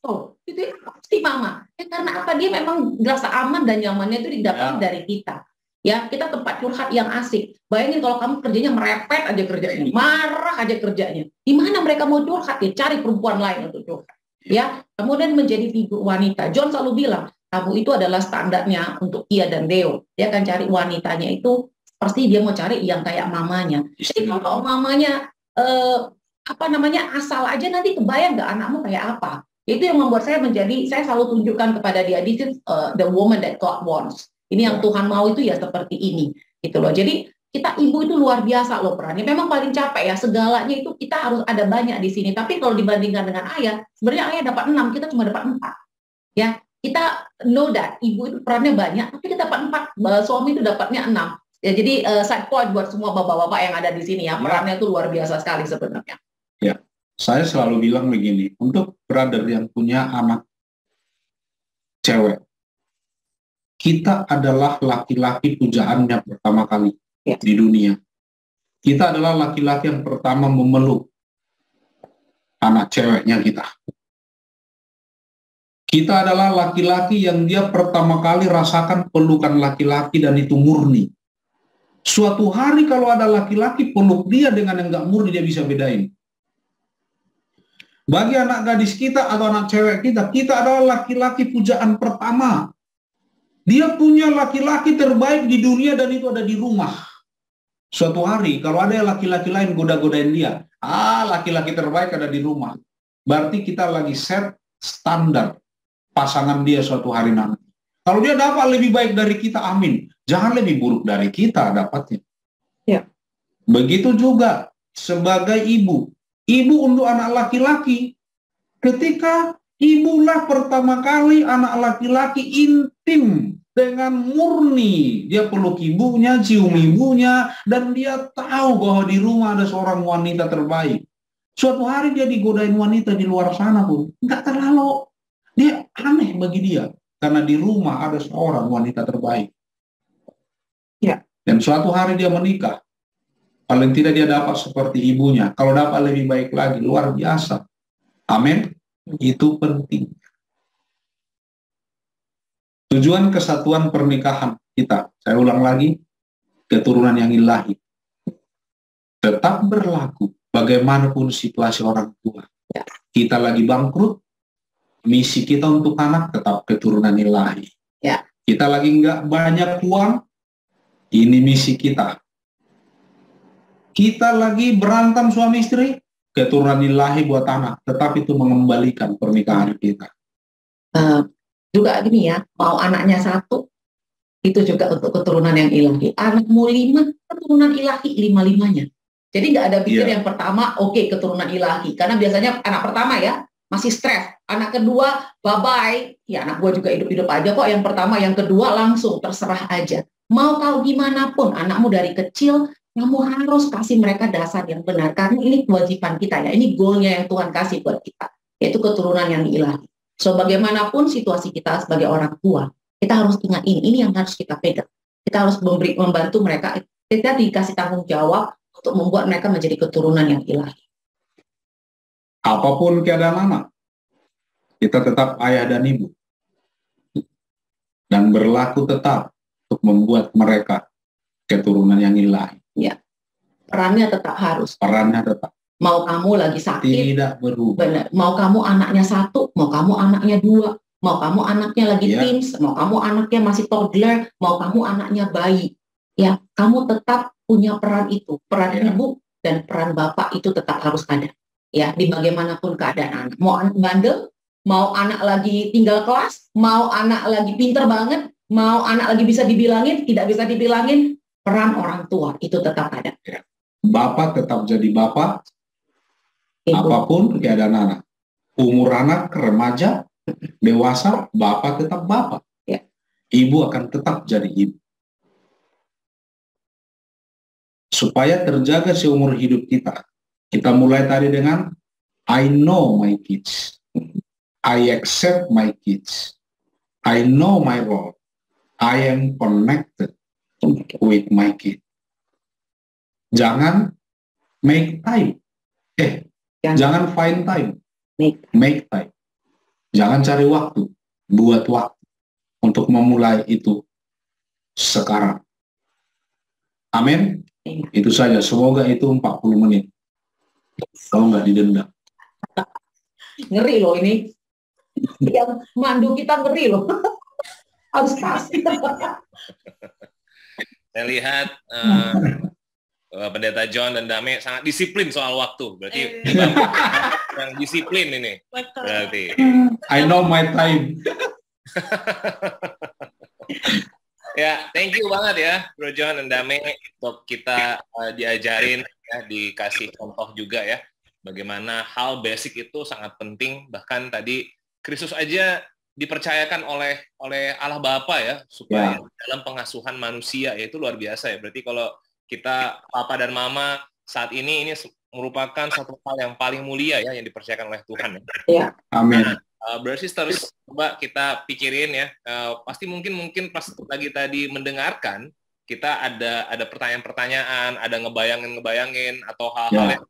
Oh, itu pasti mama. Ya, karena apa? Dia memang rasa aman dan nyamannya itu didapat dari kita. Ya, kita tempat curhat yang asik. Bayangin kalau kamu kerjanya merepet aja kerjanya, marah aja kerjanya. Di mana mereka mau curhat ya? Cari perempuan lain untuk curhat. Ya, kemudian menjadi figur wanita. John selalu bilang, kamu itu adalah standarnya untuk Kia dan Deo. Dia akan cari wanitanya itu pasti dia mau cari yang kayak mamanya. Jadi kalau mamanya asal aja nanti kebayang nggak anakmu kayak apa. Itu yang membuat saya selalu tunjukkan kepada dia, this is the woman that God wants. Ini yang Tuhan mau itu ya seperti ini, gitu loh. Jadi kita ibu itu luar biasa loh perannya. Memang paling capek ya, segalanya itu kita harus ada banyak di sini. Tapi kalau dibandingkan dengan ayah, sebenarnya ayah dapat 6, kita cuma dapat 4. Ya, kita know that ibu itu perannya banyak, tapi kita dapat 4, suami itu dapatnya 6. Ya, jadi side point buat semua bapak-bapak yang ada di sini ya, perannya itu luar biasa sekali sebenarnya. Ya, saya selalu bilang begini, untuk brother yang punya anak cewek, kita adalah laki-laki pujaannya pertama kali di dunia. Kita adalah laki-laki yang pertama memeluk anak ceweknya kita. Kita adalah laki-laki yang dia pertama kali rasakan pelukan laki-laki dan itu murni. Suatu hari kalau ada laki-laki peluk dia dengan yang nggak murni, dia bisa bedain. Bagi anak gadis kita atau anak cewek kita adalah laki-laki pujaan pertama. Dia punya laki-laki terbaik di dunia dan itu ada di rumah. Suatu hari kalau ada laki-laki lain goda-godain dia, laki-laki terbaik ada di rumah. Berarti kita lagi set standar pasangan dia suatu hari nanti. Kalau dia dapat lebih baik dari kita, amin. Jangan lebih buruk dari kita dapatnya. Ya. Begitu juga sebagai ibu. Ibu untuk anak laki-laki. Ketika ibulah pertama kali anak laki-laki intim dengan murni. Dia peluk ibunya, cium ibunya, dan dia tahu bahwa di rumah ada seorang wanita terbaik. Suatu hari dia digodain wanita di luar sana pun. Nggak terlalu. Dia aneh bagi dia. Karena di rumah ada seorang wanita terbaik. Ya. Dan suatu hari dia menikah. Paling tidak dia dapat seperti ibunya. Kalau dapat lebih baik lagi, luar biasa. Amin. Itu penting. Tujuan kesatuan pernikahan kita, saya ulang lagi, keturunan yang ilahi. Tetap berlaku bagaimanapun situasi orang tua. Ya. Kita lagi bangkrut, misi kita untuk anak tetap keturunan ilahi. Ya. Kita lagi nggak banyak uang, ini misi kita. Kita lagi berantem suami istri, keturunan ilahi buat anak, tetapi itu mengembalikan pernikahan kita. Juga gini ya, mau anaknya 1, itu juga untuk keturunan yang ilahi. Anakmu 5, keturunan ilahi 5-5-nya. Jadi nggak ada pikir yang pertama, oke, keturunan ilahi. Karena biasanya anak pertama ya, masih stres. Anak kedua, bye-bye. Ya anak gua juga hidup-hidup aja kok. Yang pertama, yang kedua langsung terserah aja. Mau tahu gimana pun, anakmu dari kecil, kamu harus kasih mereka dasar yang benar. Karena ini kewajiban kita ya. Ini goalnya yang Tuhan kasih buat kita. Yaitu keturunan yang ilahi. So bagaimanapun situasi kita sebagai orang tua, kita harus ingat ini yang harus kita pegang. Kita harus membantu mereka. Kita dikasih tanggung jawab untuk membuat mereka menjadi keturunan yang ilahi. Apapun keadaan anak, kita tetap ayah dan ibu. Dan berlaku tetap untuk membuat mereka keturunan yang ilahi. Ya, perannya tetap harus. Perannya tetap. Mau kamu lagi sakit, tidak berubah. benar. Mau kamu anaknya 1, mau kamu anaknya 2, mau kamu anaknya lagi Ya. teens, mau kamu anaknya masih toddler, mau kamu anaknya bayi. Ya, kamu tetap punya peran itu, peran Ya. ibu dan peran bapak itu tetap harus ada. Ya, di bagaimanapun keadaan anak. Mau anak bandel, mau anak lagi tinggal kelas, mau anak lagi pinter banget, mau anak lagi bisa dibilangin, tidak bisa dibilangin, peran orang tua itu tetap ada. Bapak tetap jadi bapak, Ibu. apapun keadaan anak. Umur anak, remaja, dewasa, bapak tetap bapak. Ya. Ibu akan tetap jadi ibu. Supaya terjaga seumur hidup kita. Kita mulai tadi dengan I know my kids. I accept my kids. I know my role. I am connected with my kid. Jangan make time. Jangan find time. Make time. Jangan cari waktu. Buat waktu untuk memulai itu sekarang. Amin. Itu saja. Semoga itu 40 menit. Kalau nggak didenda. Ngeri loh ini. Yang mandu kita ngeri loh. Harus kasih. Saya lihat Pendeta John dan Dame sangat disiplin soal waktu. Berarti yang disiplin ini. Berarti. I know my time. Ya, thank you banget ya, Bro John dan Dame, untuk kita diajarin, ya, dikasih contoh juga ya, bagaimana hal basic itu sangat penting. Bahkan tadi Kristus aja dipercayakan oleh Allah Bapa ya, supaya dalam pengasuhan manusia, ya itu luar biasa ya. Berarti kalau kita papa dan mama saat ini merupakan satu hal yang paling mulia ya, yang dipercayakan oleh Tuhan. Ya. Amin. Brothers Sisters, coba kita pikirin ya. Pasti mungkin pas lagi tadi mendengarkan, kita ada pertanyaan-pertanyaan, ada ngebayangin atau hal-hal yang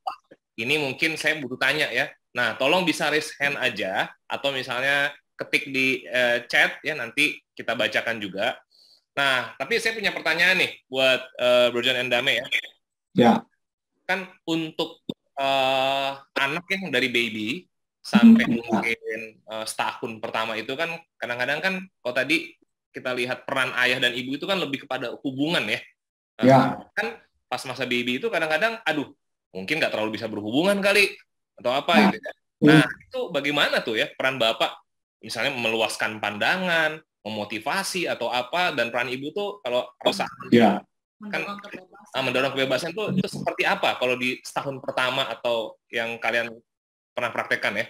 ini mungkin saya butuh tanya ya. Nah, tolong bisa raise hand aja, atau misalnya ketik di chat ya, nanti kita bacakan juga. Nah, tapi saya punya pertanyaan nih buat Bro John and Dame ya. Ya. Kan untuk anak yang dari baby sampai mungkin setahun pertama itu kan kadang-kadang kan kalau tadi kita lihat peran ayah dan ibu itu kan lebih kepada hubungan ya. Kan pas masa baby itu kadang-kadang mungkin nggak terlalu bisa berhubungan kali atau apa gitu ya. Nah, itu bagaimana tuh ya peran bapak misalnya meluaskan pandangan, memotivasi atau apa, dan peran ibu tuh kalau rasa mendorong kebebasan tuh itu seperti apa kalau di setahun pertama atau yang kalian pernah praktekkan ya?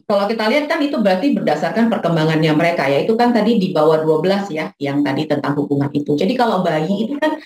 Kalau kita lihat kan itu berarti berdasarkan perkembangannya mereka ya, itu kan tadi di bawah 12 ya, yang tadi tentang hubungan itu. Jadi kalau bayi itu kan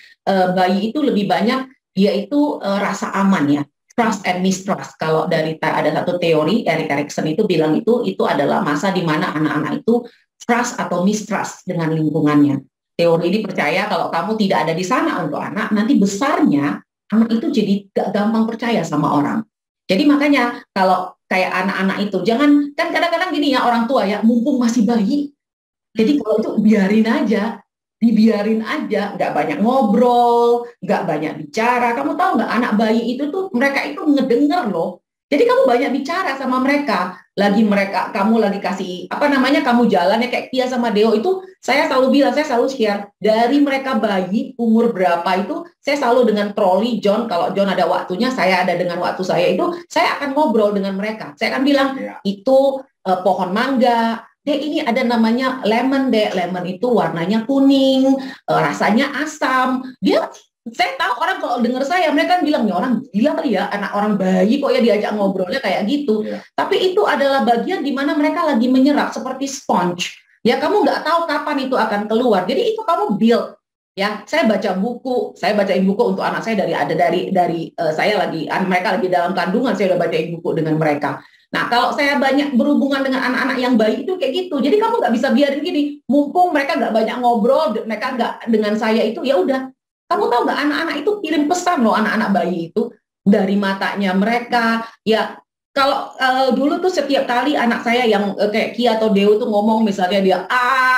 bayi itu lebih banyak dia itu rasa aman ya, trust and mistrust. Kalau dari ada satu teori Erik Erikson itu bilang itu adalah masa di mana anak-anak itu trust atau mistrust dengan lingkungannya. Teori ini percaya kalau kamu tidak ada di sana untuk anak, nanti besarnya anak itu jadi gak gampang percaya sama orang. Jadi makanya kalau kayak anak-anak itu jangan, kan kadang-kadang gini ya orang tua ya, mumpung masih bayi, jadi kalau itu dibiarin aja, nggak banyak ngobrol, nggak banyak bicara. Kamu tahu nggak, anak bayi itu tuh mereka itu ngedenger loh. Jadi kamu banyak bicara sama mereka, kamu lagi kasih kamu jalan ya kayak Kia sama Deo itu, saya selalu bilang, saya selalu share dari mereka bayi umur berapa itu, saya selalu dengan troli John, kalau John ada waktunya, saya ada dengan waktu saya itu, saya akan ngobrol dengan mereka. Saya akan bilang itu pohon mangga, Dek ini ada namanya lemon, Dek, lemon itu warnanya kuning, rasanya asam. Saya tahu orang kalau dengar saya, mereka kan bilang, ya orang gila kali ya, anak orang bayi kok ya diajak ngobrolnya kayak gitu. Tapi itu adalah bagian di mana mereka lagi menyerap seperti sponge. Ya kamu nggak tahu kapan itu akan keluar. Jadi itu kamu build. Ya, saya bacain buku untuk anak saya mereka lagi dalam kandungan, saya udah bacain buku dengan mereka. Nah, kalau saya banyak berhubungan dengan anak-anak yang bayi itu kayak gitu. Jadi kamu nggak bisa biarin gini, mumpung mereka nggak banyak ngobrol, mereka nggak dengan saya itu, ya udah. Kamu tahu nggak, anak-anak itu kirim pesan loh, anak-anak bayi itu dari matanya mereka. Ya, kalau dulu tuh setiap kali anak saya yang kayak Kia atau Deo tuh ngomong, misalnya dia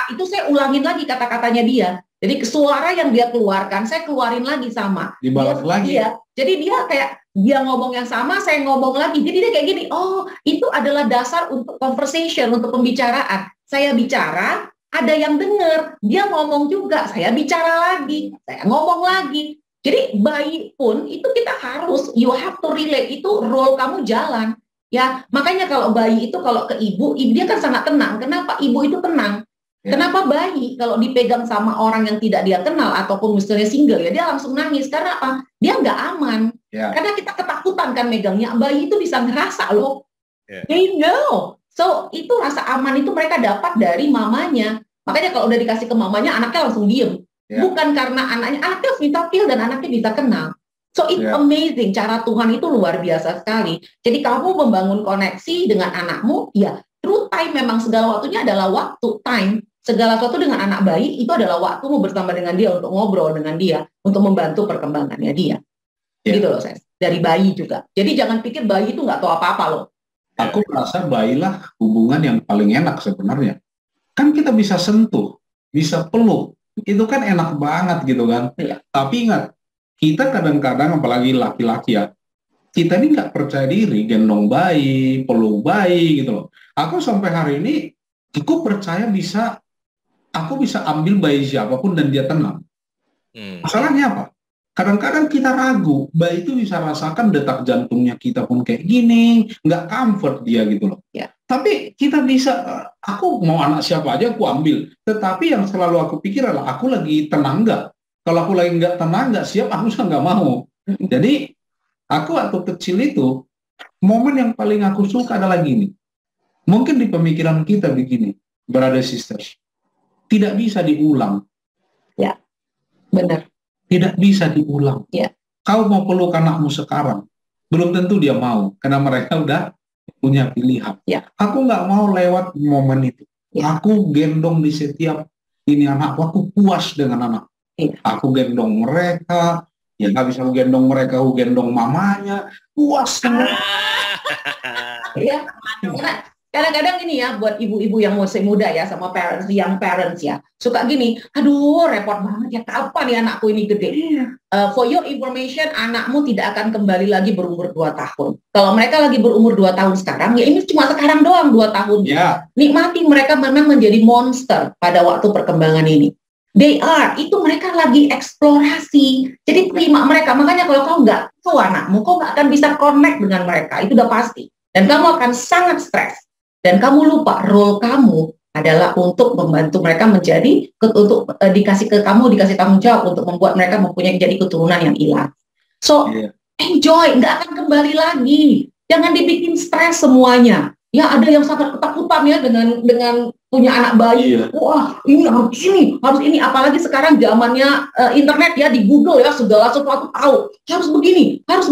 itu saya ulangin lagi kata-katanya dia. Jadi suara yang dia keluarkan, saya keluarin lagi sama. Dibalas lagi. Iya. Jadi dia kayak dia ngomong yang sama, saya ngomong lagi. Jadi dia kayak gini, oh itu adalah dasar untuk conversation, untuk pembicaraan. Saya bicara, ada yang dengar, dia ngomong juga, saya bicara lagi, saya ngomong lagi. Jadi bayi pun itu kita harus, you have to relate, itu role kamu jalan. Ya, makanya kalau bayi itu kalau ke ibu dia kan sangat tenang. Kenapa ibu itu tenang? Kenapa bayi kalau dipegang sama orang yang tidak dia kenal ataupun misalnya single ya dia langsung nangis karena apa? Dia nggak aman. Karena kita ketakutan kan megangnya. Bayi itu bisa ngerasa loh. They know. So itu rasa aman itu mereka dapat dari mamanya. Makanya kalau udah dikasih ke mamanya anaknya langsung diem. Bukan karena anaknya minta pil dan anaknya bisa kenal. So it's amazing. Cara Tuhan itu luar biasa sekali. Jadi kamu membangun koneksi dengan anakmu, ya true time memang segala waktunya adalah waktu time. Segala sesuatu dengan anak bayi itu adalah waktumu bersama dengan dia untuk ngobrol dengan dia, untuk membantu perkembangannya dia. Gitu loh, Ses. Dari bayi juga. Jadi jangan pikir bayi itu nggak tahu apa-apa loh. Aku merasa bayilah hubungan yang paling enak sebenarnya. Kan kita bisa sentuh, bisa peluk. Itu kan enak banget gitu kan. Tapi ingat, kita kadang-kadang apalagi laki-laki ya, kita ini nggak percaya diri, gendong bayi, peluk bayi gitu loh. Aku sampai hari ini, aku percaya aku bisa ambil bayi siapapun dan dia tenang. Masalahnya apa? Kadang-kadang kita ragu, bayi itu bisa rasakan detak jantungnya kita pun kayak gini, nggak comfort dia gitu loh. Tapi kita bisa, aku mau anak siapa aja aku ambil. Tetapi yang selalu aku pikir adalah aku lagi tenang nggak? Kalau aku lagi nggak tenang, nggak siap, aku nggak mau. Jadi aku waktu kecil itu, momen yang paling aku suka adalah gini. Mungkin di pemikiran kita begini, brother sisters. Tidak bisa diulang. Ya, benar. Tidak bisa diulang. Kau mau peluk anakmu sekarang, belum tentu dia mau, karena mereka udah punya pilihan. Aku nggak mau lewat momen itu. Aku gendong di setiap ini anakku, aku puas dengan anak. Aku gendong mereka, ya nggak bisa gendong mereka, aku gendong mamanya, puas. Ya, kadang-kadang ini ya buat ibu-ibu yang masih muda ya sama young parents ya suka gini, aduh repot banget ya kapan ya anakku ini gede. For your information, anakmu tidak akan kembali lagi berumur 2 tahun. Kalau mereka lagi berumur 2 tahun sekarang, ya ini cuma sekarang doang 2 tahun. Nikmati mereka memang menjadi monster pada waktu perkembangan ini. They are, itu mereka lagi eksplorasi. Jadi terima mereka. Makanya kalau kau nggak tahu anakmu, kau nggak akan bisa connect dengan mereka. Itu udah pasti. Dan kamu akan sangat stres. Dan kamu lupa role kamu adalah untuk membantu mereka menjadi, untuk dikasih ke kamu, dikasih tanggung jawab untuk membuat mereka mempunyai jadi keturunan yang ilahi. So, enjoy, nggak akan kembali lagi. Jangan dibikin stres semuanya. Ya ada yang sangat ketakutan ya dengan punya anak bayi. Wah, ini harus ini. Apalagi sekarang zamannya internet ya, di Google ya segala sesuatu tahu. Harus begini. Terus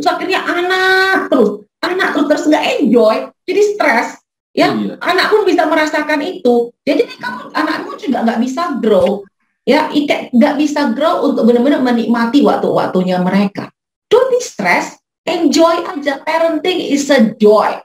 akhirnya anak terus nggak enjoy, jadi stres. Ya, anak pun bisa merasakan itu. Jadi kamu anakmu juga nggak bisa grow. Ya, nggak bisa grow untuk benar-benar menikmati waktu-waktunya mereka. Don't be stress. Enjoy aja. Parenting is a joy.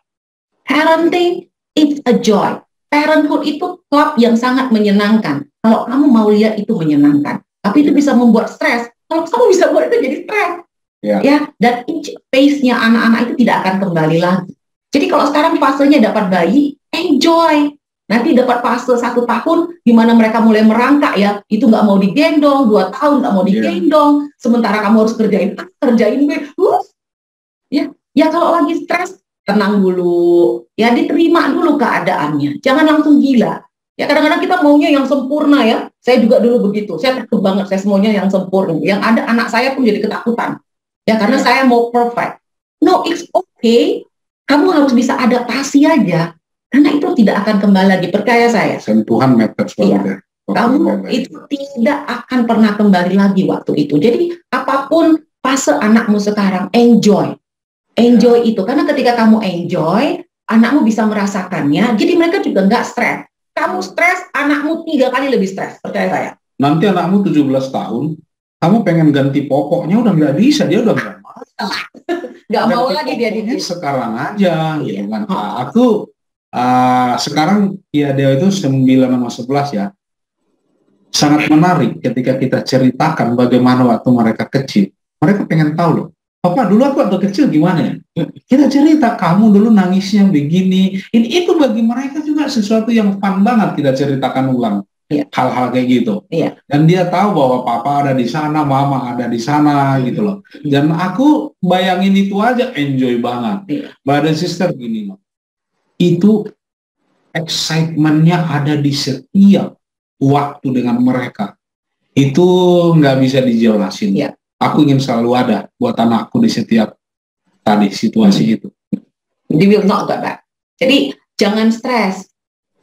Parenting is a joy. Parenthood itu klub yang sangat menyenangkan. Kalau kamu mau lihat itu menyenangkan. Tapi itu bisa membuat stres. Kalau kamu bisa buat itu jadi stres. Ya, dan pace-nya anak-anak itu tidak akan kembali lagi. Jadi kalau sekarang fasenya dapat bayi, enjoy. Nanti dapat fase 1 tahun di mana mereka mulai merangkak ya, itu nggak mau digendong, 2 tahun nggak mau digendong, sementara kamu harus kerjain A, kerjain B. Ya kalau lagi stres, tenang dulu, ya diterima dulu keadaannya, jangan langsung gila. Ya kadang-kadang kita maunya yang sempurna ya, saya juga dulu begitu, saya takut banget, saya semuanya yang sempurna. Yang ada anak saya pun jadi ketakutan, ya karena saya mau perfect. No, it's okay, kamu harus bisa adaptasi aja, karena itu tidak akan kembali lagi, percaya saya. Sentuhan matters banget. Kamu itu tidak akan pernah kembali lagi waktu itu. Jadi apapun fase anakmu sekarang, enjoy itu, karena ketika kamu enjoy, anakmu bisa merasakannya, jadi mereka juga nggak stres. Kamu stres, anakmu 3 kali lebih stres, percaya saya. Nanti anakmu 17 tahun, kamu pengen ganti popoknya udah nggak bisa, dia udah nggak mau lagi dia sekarang aja, gitu kan. Aku sekarang ya dia itu 9 sama 11 ya, sangat menarik ketika kita ceritakan bagaimana waktu mereka kecil. Mereka pengen tahu loh, Papa dulu aku waktu kecil gimana ya? Kita cerita, kamu dulu nangisnya begini. Itu bagi mereka juga sesuatu yang fun banget kita ceritakan ulang. Iya. Hal-hal kayak gitu. Iya. Dan dia tahu bahwa papa ada di sana, mama ada di sana gitu loh. Dan aku bayangin itu aja enjoy banget. Iya. Brother sister gini loh. Itu excitement-nya ada di setiap waktu dengan mereka. Itu nggak bisa dijelasin. Iya. Aku ingin selalu ada buat anakku di setiap tadi situasi itu. They will not go back. Jadi jangan stres.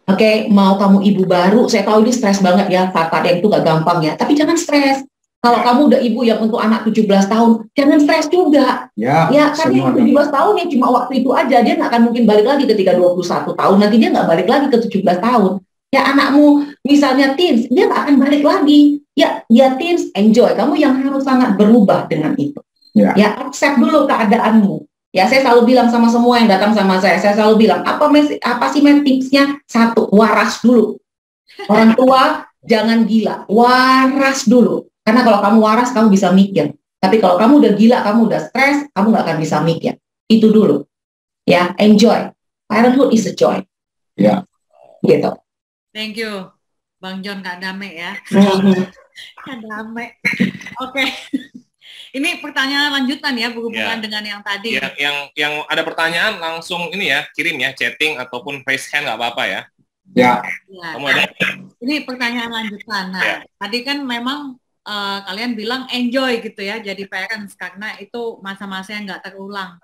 Oke, mau kamu ibu baru, saya tahu ini stres banget ya, saat yang itu gak gampang ya. Tapi jangan stres. Kalau kamu udah ibu yang untuk anak 17 tahun, jangan stres juga. Ya, karena yang 17 tahun ya cuma waktu itu aja, dia nggak akan mungkin balik lagi ketika 21 tahun, nanti dia nggak balik lagi ke 17 tahun. Ya anakmu misalnya teens, dia nggak akan balik lagi. Ya teens, enjoy. Kamu yang harus sangat berubah dengan itu. Ya accept dulu keadaanmu. Ya, saya selalu bilang sama semua yang datang sama saya selalu bilang, apa sih tipsnya? 1, waras dulu. Orang tua, jangan gila, waras dulu. Karena kalau kamu waras, kamu bisa mikir. Tapi kalau kamu udah gila, kamu udah stres, kamu nggak akan bisa mikir. Itu dulu. Ya, enjoy. Parenthood is a joy. Ya. Gitu. Thank you, Bang John, Kak Dame ya. Kak Dame. Oke. Ini pertanyaan lanjutan ya berhubungan dengan yang tadi. Yang ada pertanyaan langsung ini ya, kirim ya, chatting ataupun raise hand nggak apa-apa ya. Ya. Kamu ada? Ini pertanyaan lanjutan. Nah, tadi kan memang kalian bilang enjoy gitu ya, jadi parents karena itu masa-masa yang nggak terulang.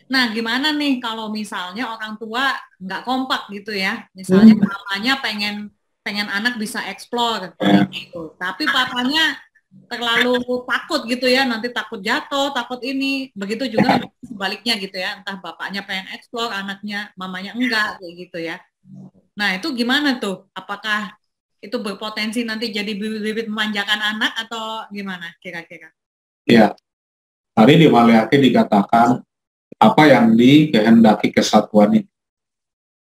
Nah, gimana nih kalau misalnya orang tua nggak kompak gitu ya, misalnya mamanya pengen anak bisa explore, gitu. Tapi papanya terlalu takut gitu ya, nanti takut jatuh, takut ini, begitu juga sebaliknya gitu ya, entah bapaknya pengen explore, anaknya, mamanya enggak, kayak gitu ya. Nah itu gimana tuh? Apakah itu berpotensi nanti jadi bibit-bibit memanjakan anak atau gimana kira-kira? Ya, tadi di Maleakhi dikatakan apa yang dikehendaki kesatuan itu.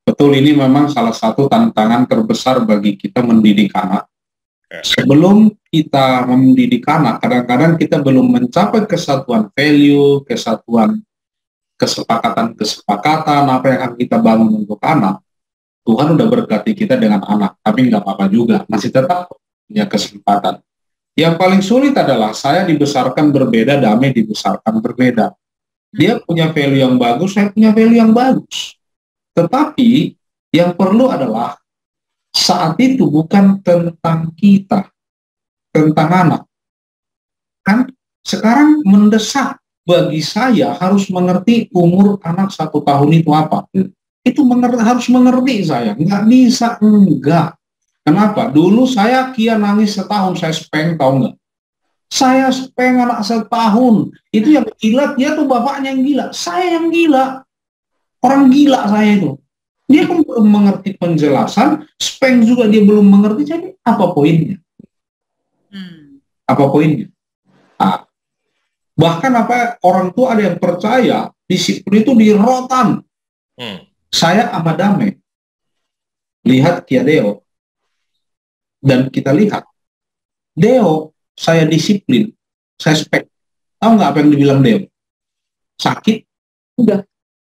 Betul, ini memang salah satu tantangan terbesar bagi kita mendidik anak. Sebelum kita mendidik anak, kadang-kadang kita belum mencapai kesatuan value, kesatuan kesepakatan apa yang akan kita bangun untuk anak. Tuhan udah berkati kita dengan anak, tapi nggak apa-apa juga, masih tetap punya kesempatan. Yang paling sulit adalah saya dibesarkan berbeda, Dame dibesarkan berbeda. Dia punya value yang bagus, saya punya value yang bagus. Tetapi yang perlu adalah saat itu bukan tentang kita, tentang anak. Kan sekarang mendesak bagi saya harus mengerti umur anak 1 tahun itu apa. Itu harus mengerti saya, nggak bisa enggak. Kenapa? Dulu saya Kia nangis setahun, saya speng, tahu nggak? Saya speng anak setahun. Itu yang gila, dia tuh bapaknya yang gila. Saya yang gila. Orang gila saya itu. Dia kan belum mengerti penjelasan, speng juga dia belum mengerti, jadi apa poinnya? Apa poinnya? Nah, bahkan orang tua ada yang percaya disiplin itu di rotan. Saya sama Dame lihat Kia Deo, dan kita lihat Deo, saya disiplin, saya spek. Tahu nggak apa yang dibilang Deo? Sakit, udah.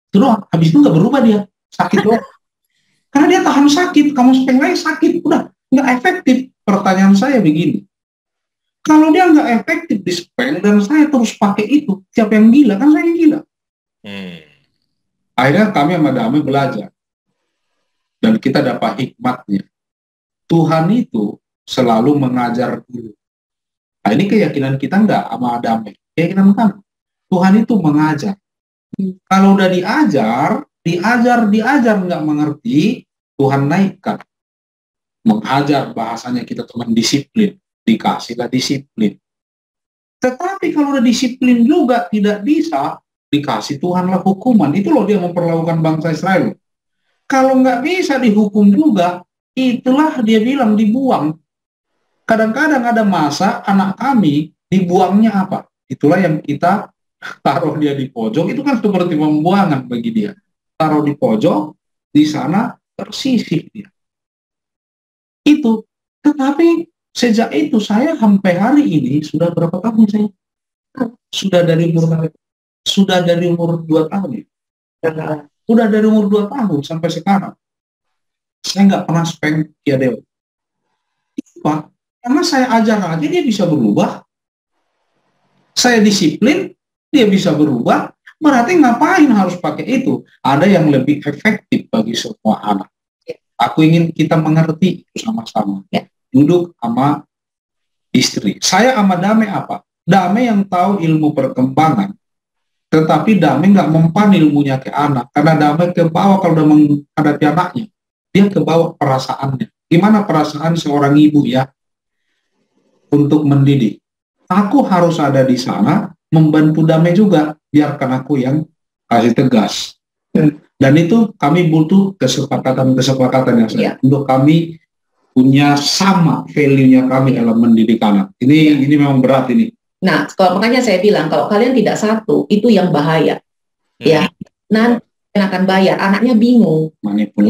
Terus habis itu nggak berubah dia. Sakit loh. Karena dia tahan sakit, kamu speng lagi sakit, udah nggak efektif. Pertanyaan saya begini, kalau dia nggak efektif di speng dan saya terus pakai itu, siapa yang gila? Kan saya yang gila. Akhirnya kami sama Dame belajar dan kita dapat hikmatnya. Tuhan itu selalu mengajar dulu. Nah, ini keyakinan kita enggak sama Dame, keyakinan kami. Tuhan itu mengajar. Kalau udah diajar nggak mengerti, Tuhan naikkan. Mengajar bahasanya kita teman disiplin, dikasihlah disiplin. Tetapi kalau udah disiplin juga tidak bisa, dikasih Tuhanlah hukuman. Itu loh dia memperlakukan bangsa Israel. Kalau nggak bisa dihukum juga, itulah dia bilang dibuang. Kadang-kadang ada masa anak kami dibuangnya apa? Itulah yang kita taruh dia di pojok, itu kan seperti pembuangan bagi dia. Taruh di pojok, di sana tersisih dia. Itu. Tetapi sejak itu saya sampai hari ini sudah berapa tahun saya? Sudah dari umur 2 tahun ya. Sudah dari umur 2 tahun sampai sekarang. Saya nggak pernah spank Kia Deo. Kenapa? Karena saya ajar aja dia bisa berubah. Saya disiplin, dia bisa berubah. Berarti ngapain harus pakai itu? Ada yang lebih efektif bagi semua anak. Aku ingin kita mengerti sama-sama. Duduk sama istri. Saya sama Damai apa? Damai yang tahu ilmu perkembangan. Tetapi Damai nggak mempan ilmunya ke anak. Karena Damai ke bawah kalau udah menghadapi anaknya. Dia ke bawah perasaannya. Gimana perasaan seorang ibu ya? Untuk mendidik. Aku harus ada di sana, membantu Damai juga. Biarkan aku yang kasih tegas. Dan itu kami butuh kesepakatan yang untuk kami punya sama value-nya kami dalam mendidik anak. Ini memang berat ini. Nah, makanya saya bilang kalau kalian tidak satu, itu yang bahaya. Ya, nanti akan bayar, anaknya bingung.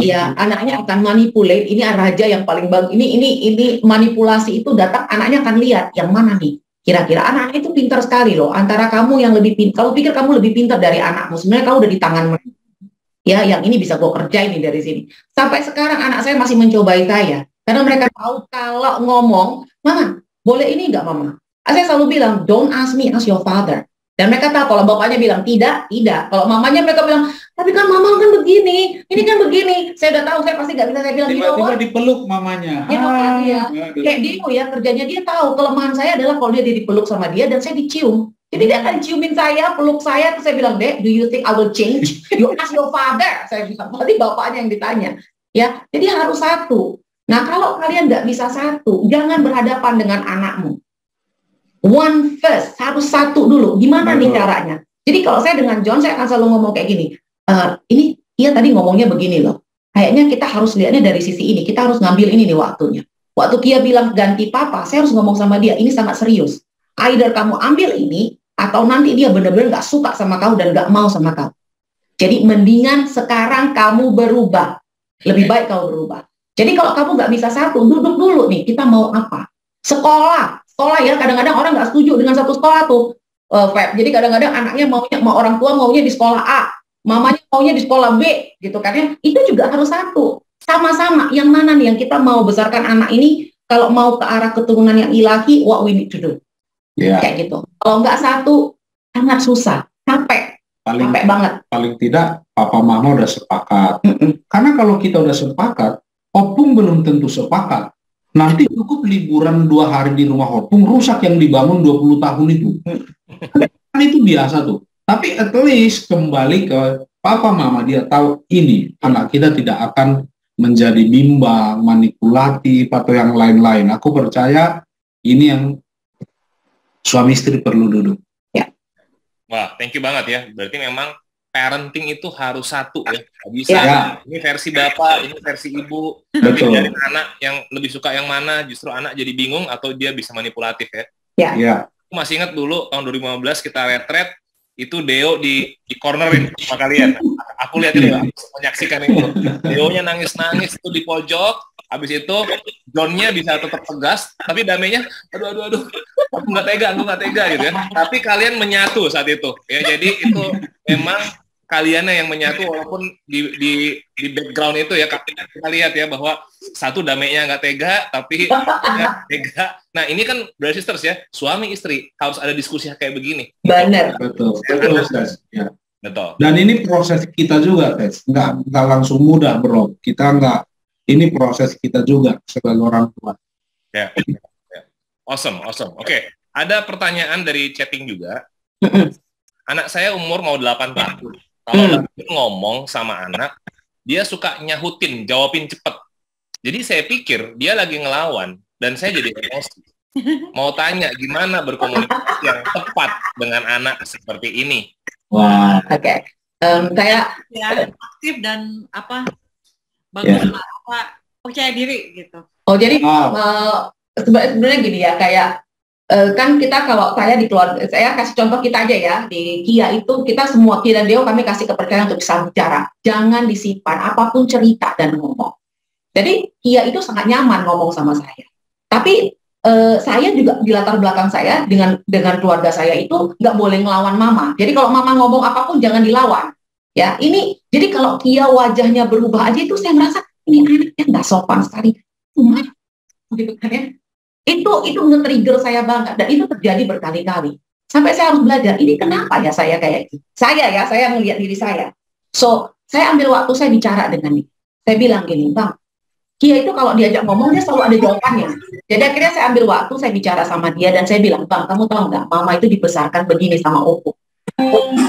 Ya, anaknya akan manipulate. Ini raja yang paling bagus. Ini manipulasi itu datang, anaknya akan lihat yang mana nih. Kira-kira anak itu pintar sekali loh. Antara kamu yang lebih pintar, kalau pikir kamu lebih pintar dari anakmu, sebenarnya kamu udah di tangan mereka. Ya, yang ini bisa gue kerjain nih dari sini. Sampai sekarang anak saya masih mencobai saya. Karena mereka tahu kalau ngomong, Mama, boleh ini nggak Mama? Saya selalu bilang, don't ask me, ask your father. Dan mereka tahu kalau bapaknya bilang tidak. Kalau mamanya mereka bilang, tapi kan mama kan begini, ini kan begini. Saya udah tahu, saya pasti nggak bisa saya bilang gitu. Tiba-tiba dipeluk mamanya. Kayak Dio ya, kerjanya dia tahu kelemahan saya adalah kalau dia dipeluk sama dia dan saya dicium. Jadi dia akan ciumin saya, peluk saya, terus saya bilang, Dek, do you think I will change? You ask your father. Saya bilang, berarti bapaknya yang ditanya. Ya, jadi harus satu. Nah, kalau kalian nggak bisa satu, jangan berhadapan dengan anakmu. One first, harus satu dulu. Gimana nih caranya? Jadi kalau saya dengan John, saya akan selalu ngomong kayak gini. Ini dia tadi ngomongnya begini loh. Kayaknya kita harus lihatnya dari sisi ini. Kita harus ngambil ini nih waktunya. Waktu Kia bilang ganti papa, saya harus ngomong sama dia. Ini sangat serius. Either kamu ambil ini, atau nanti dia benar-benar nggak suka sama kamu dan nggak mau sama kamu. Jadi mendingan sekarang kamu berubah. Lebih baik kamu berubah. Jadi kalau kamu nggak bisa satu, duduk dulu nih. Kita mau apa? Sekolah ya, kadang-kadang orang nggak setuju dengan satu sekolah tuh, Feb. Jadi kadang-kadang anaknya mau orang tua maunya di sekolah A, mamanya maunya di sekolah B, gitu kan ya. Itu juga harus satu, sama-sama. Yang mana nih yang kita mau besarkan anak ini, kalau mau ke arah keturunan yang ilahi, what we need to do, kayak gitu. Kalau nggak satu, sangat susah, capek banget. Paling tidak, papa mama udah sepakat. Karena kalau kita udah sepakat, opung belum tentu sepakat. Nanti cukup liburan 2 hari di rumah opung, rusak yang dibangun 20 tahun itu. Kan itu biasa tuh. Tapi at least kembali ke papa mama, dia tahu ini anak kita tidak akan menjadi bimbang, manipulatif atau yang lain-lain. Aku percaya ini yang suami istri perlu duduk. Wah, thank you banget ya. Berarti memang parenting itu harus satu ya. Nggak bisa ini versi bapak, ini versi ibu. Tapi dari anak yang lebih suka yang mana, justru anak jadi bingung atau dia bisa manipulatif ya. Aku masih ingat dulu tahun 2015 kita retret, itu Deo di cornerin sama kalian. Aku lihat itu, menyaksikan itu. Deo-nya nangis-nangis itu di pojok. Habis itu John-nya bisa tetap tegas, tapi Damainya aduh aku nggak tega gitu ya. Tapi kalian menyatu saat itu ya. Jadi itu memang kaliannya yang menyatu, walaupun di background itu ya kita lihat ya bahwa satu Damainya nggak tega, tapi nggak tega. Nah ini kan brother sisters ya, suami istri harus ada diskusi kayak begini. Benar. Betul. Ya. Betul. Dan ini proses kita juga, Tes. Nggak langsung mudah, bro. Kita nggak. Ini proses kita juga sebagai orang tua. Ya. Awesome. Oke. Ada pertanyaan dari chatting juga. Anak saya umur mau 8 tahun. Kalau ngomong sama anak, dia suka nyahutin, jawabin cepet. Jadi saya pikir dia lagi ngelawan, dan saya jadi emosi. Mau tanya gimana berkomunikasi yang tepat dengan anak seperti ini. Wah. Oke. Kayak aktif dan bagus percaya diri gitu. Oh jadi sebenarnya gini ya, kayak kan kita kalau saya di keluarga, saya kasih contoh kita aja ya, di Kia itu kita semua, Kia dan Deo, kami kasih kepercayaan untuk bisa bicara, jangan disimpan apapun cerita dan ngomong. Jadi Kia itu sangat nyaman ngomong sama saya. Tapi saya juga di latar belakang saya dengan keluarga saya itu nggak boleh ngelawan mama. Jadi kalau mama ngomong apapun jangan dilawan. Ya, ini jadi kalau Kia wajahnya berubah aja itu saya merasa ini anaknya nggak sopan sekali. Gitu kan ya. Itu nge-trigger saya banget dan itu terjadi berkali-kali. Sampai saya harus belajar, ini kenapa ya saya kayak gitu. Saya ngelihat diri saya. So, saya ambil waktu saya bicara dengan dia. Saya bilang gini, Bang, Kia itu kalau diajak ngomong dia selalu ada jawabannya. Jadi akhirnya saya ambil waktu, saya bicara sama dia dan saya bilang, Bang, kamu tahu nggak, Mama itu dibesarkan begini sama Opung.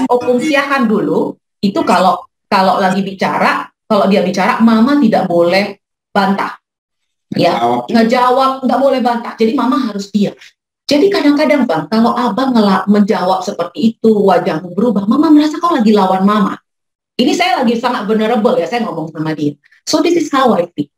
Opung Siahan dulu, itu kalau lagi bicara, kalau dia bicara, Mama tidak boleh bantah. Ya, ngejawab, nggak boleh bantah. Jadi Mama harus diam. Jadi kadang-kadang, Bang, kalau Abang menjawab seperti itu, wajahmu berubah, Mama merasa kau lagi lawan Mama. Ini saya lagi sangat vulnerable ya, saya ngomong sama dia. So this is how I feel.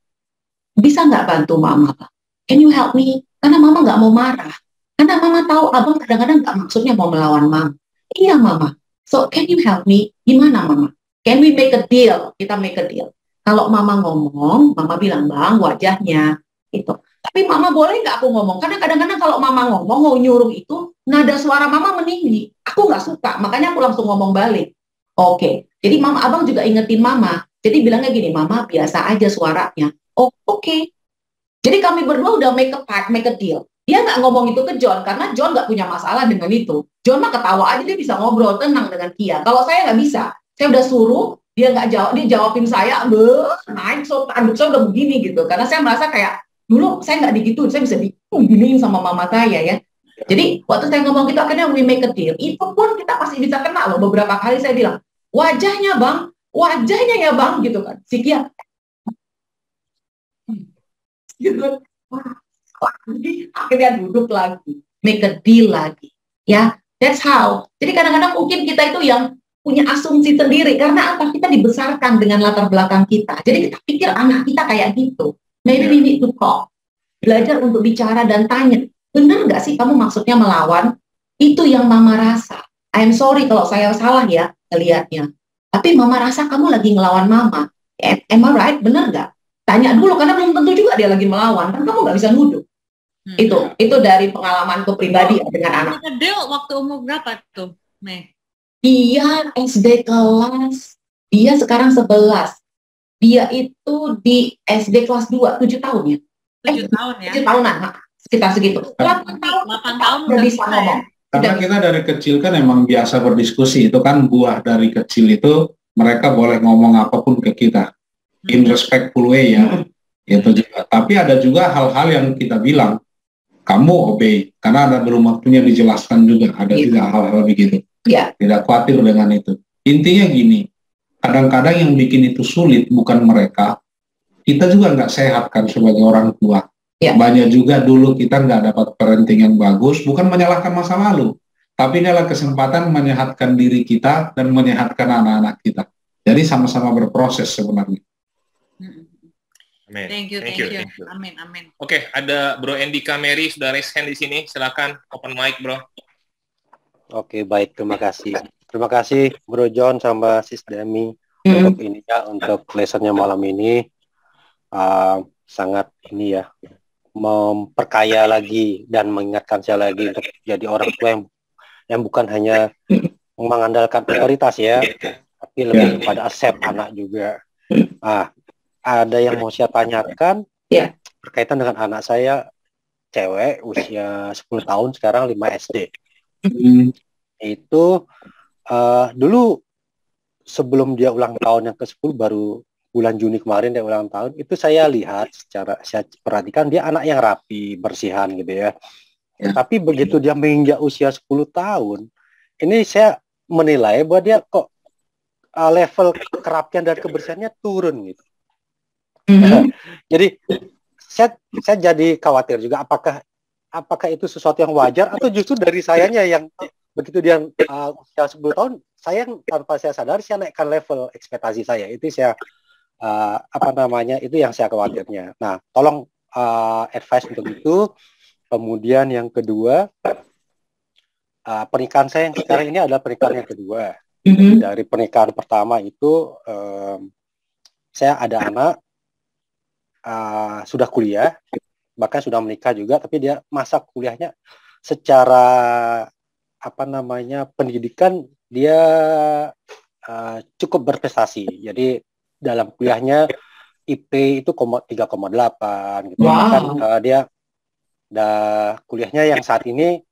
Bisa nggak bantu Mama, Bang? Can you help me? Karena Mama nggak mau marah. Karena Mama tahu Abang kadang-kadang nggak maksudnya mau melawan Mama. Iya, Mama. So can you help me? Gimana, Mama? Can we make a deal? Kita make a deal. Kalau Mama ngomong, Mama bilang, Bang, wajahnya itu. Tapi Mama boleh nggak aku ngomong? Karena kadang-kadang kalau Mama ngomong, mau nyuruh itu, nada suara Mama meninggi. Aku nggak suka, makanya aku langsung ngomong balik. Oke. Jadi Abang juga ingetin Mama. Jadi bilangnya gini, Mama biasa aja suaranya. Oh, oke. Jadi kami berdua udah make a deal. Dia nggak ngomong itu ke John, karena John nggak punya masalah dengan itu. John mah ketawa aja, dia bisa ngobrol tenang dengan Kia. Kalau saya nggak bisa. Saya udah suruh, dia nggak jawab, dia jawabin saya, naik, so tanduk saya udah begini gitu. Karena saya merasa kayak, dulu saya nggak digituin, saya bisa diginiin sama mama saya ya. Jadi waktu saya ngomong gitu, akhirnya we make a deal. Itu pun kita pasti bisa kena loh. Beberapa kali saya bilang, wajahnya ya Bang, gitu kan. Si Kia, gitu. Akhirnya duduk lagi, make a deal lagi. Ya, that's how. Jadi kadang-kadang mungkin kita itu yang punya asumsi sendiri karena apa? Kita dibesarkan dengan latar belakang kita. Jadi kita pikir anak kita kayak gitu. Maybe we need to talk. Belajar untuk bicara dan tanya, benar nggak sih kamu maksudnya melawan? Itu yang Mama rasa. I'm sorry kalau saya salah ya lihatnya. Tapi Mama rasa kamu lagi ngelawan Mama. Am I right? Benar nggak? Tanya dulu karena belum tentu juga dia lagi melawan. Kan kamu nggak bisa nuduh. Itu dari pengalamanku pribadi ya, dengan anak. Dia waktu umur berapa tuh, Mei? Dia SD kelas, dia sekarang 11. Dia itu di SD kelas 2, 7 tahun ya. 7 tahun ya? 7 tahunan, sekitar segitu. 8 tahun udah bisa ngomong. Karena kita dari kecil kan emang biasa berdiskusi, itu kan buah dari kecil itu mereka boleh ngomong apapun ke kita. In respectful way ya. Itu juga. Tapi ada juga hal-hal yang kita bilang, kamu obey, karena ada belum waktunya dijelaskan juga, ada juga hal-hal begitu. Tidak khawatir dengan itu. Intinya gini, kadang-kadang yang bikin itu sulit bukan mereka, kita juga nggak sehat kan sebagai orang tua. Banyak juga dulu kita nggak dapat parenting yang bagus, bukan menyalahkan masa lalu, tapi ini adalah kesempatan menyehatkan diri kita dan menyehatkan anak-anak kita. Jadi sama-sama berproses sebenarnya. Amin. Thank you. Amin. Oke, ada Bro Endika Mary sudah raise hand di sini. Silakan open mic, Bro. Oke, baik, terima kasih. Terima kasih Bro John sama Sis Demi untuk ininya, untuk lessonnya malam ini. Sangat ini ya, memperkaya lagi dan mengingatkan saya lagi untuk jadi orang tua yang bukan hanya mengandalkan otoritas ya, tapi lebih kepada accept anak juga. Ada yang mau saya tanyakan berkaitan dengan anak saya cewek usia 10 tahun sekarang 5 SD. Itu dulu sebelum dia ulang tahun yang ke-10, baru bulan Juni kemarin dia ulang tahun, itu saya lihat saya perhatikan dia anak yang rapi, bersihan gitu ya. Tapi begitu dia menginjak usia 10 tahun, ini saya menilai bahwa dia kok level kerapian dan kebersihannya turun gitu. Jadi saya jadi khawatir juga, apakah itu sesuatu yang wajar atau justru dari sayanya yang begitu dia usia 10 tahun, saya tanpa saya sadar saya naikkan level ekspektasi saya. Itu saya itu yang saya khawatirnya. Nah, tolong advice untuk itu. Kemudian yang kedua, pernikahan saya yang sekarang ini adalah pernikahan yang kedua. Dari pernikahan pertama itu saya ada anak, sudah kuliah, bahkan sudah menikah juga, tapi dia masa kuliahnya secara pendidikan dia cukup berprestasi. Jadi dalam kuliahnya IP itu 3,8 gitu. Wow. Bahkan dia kuliahnya yang saat ini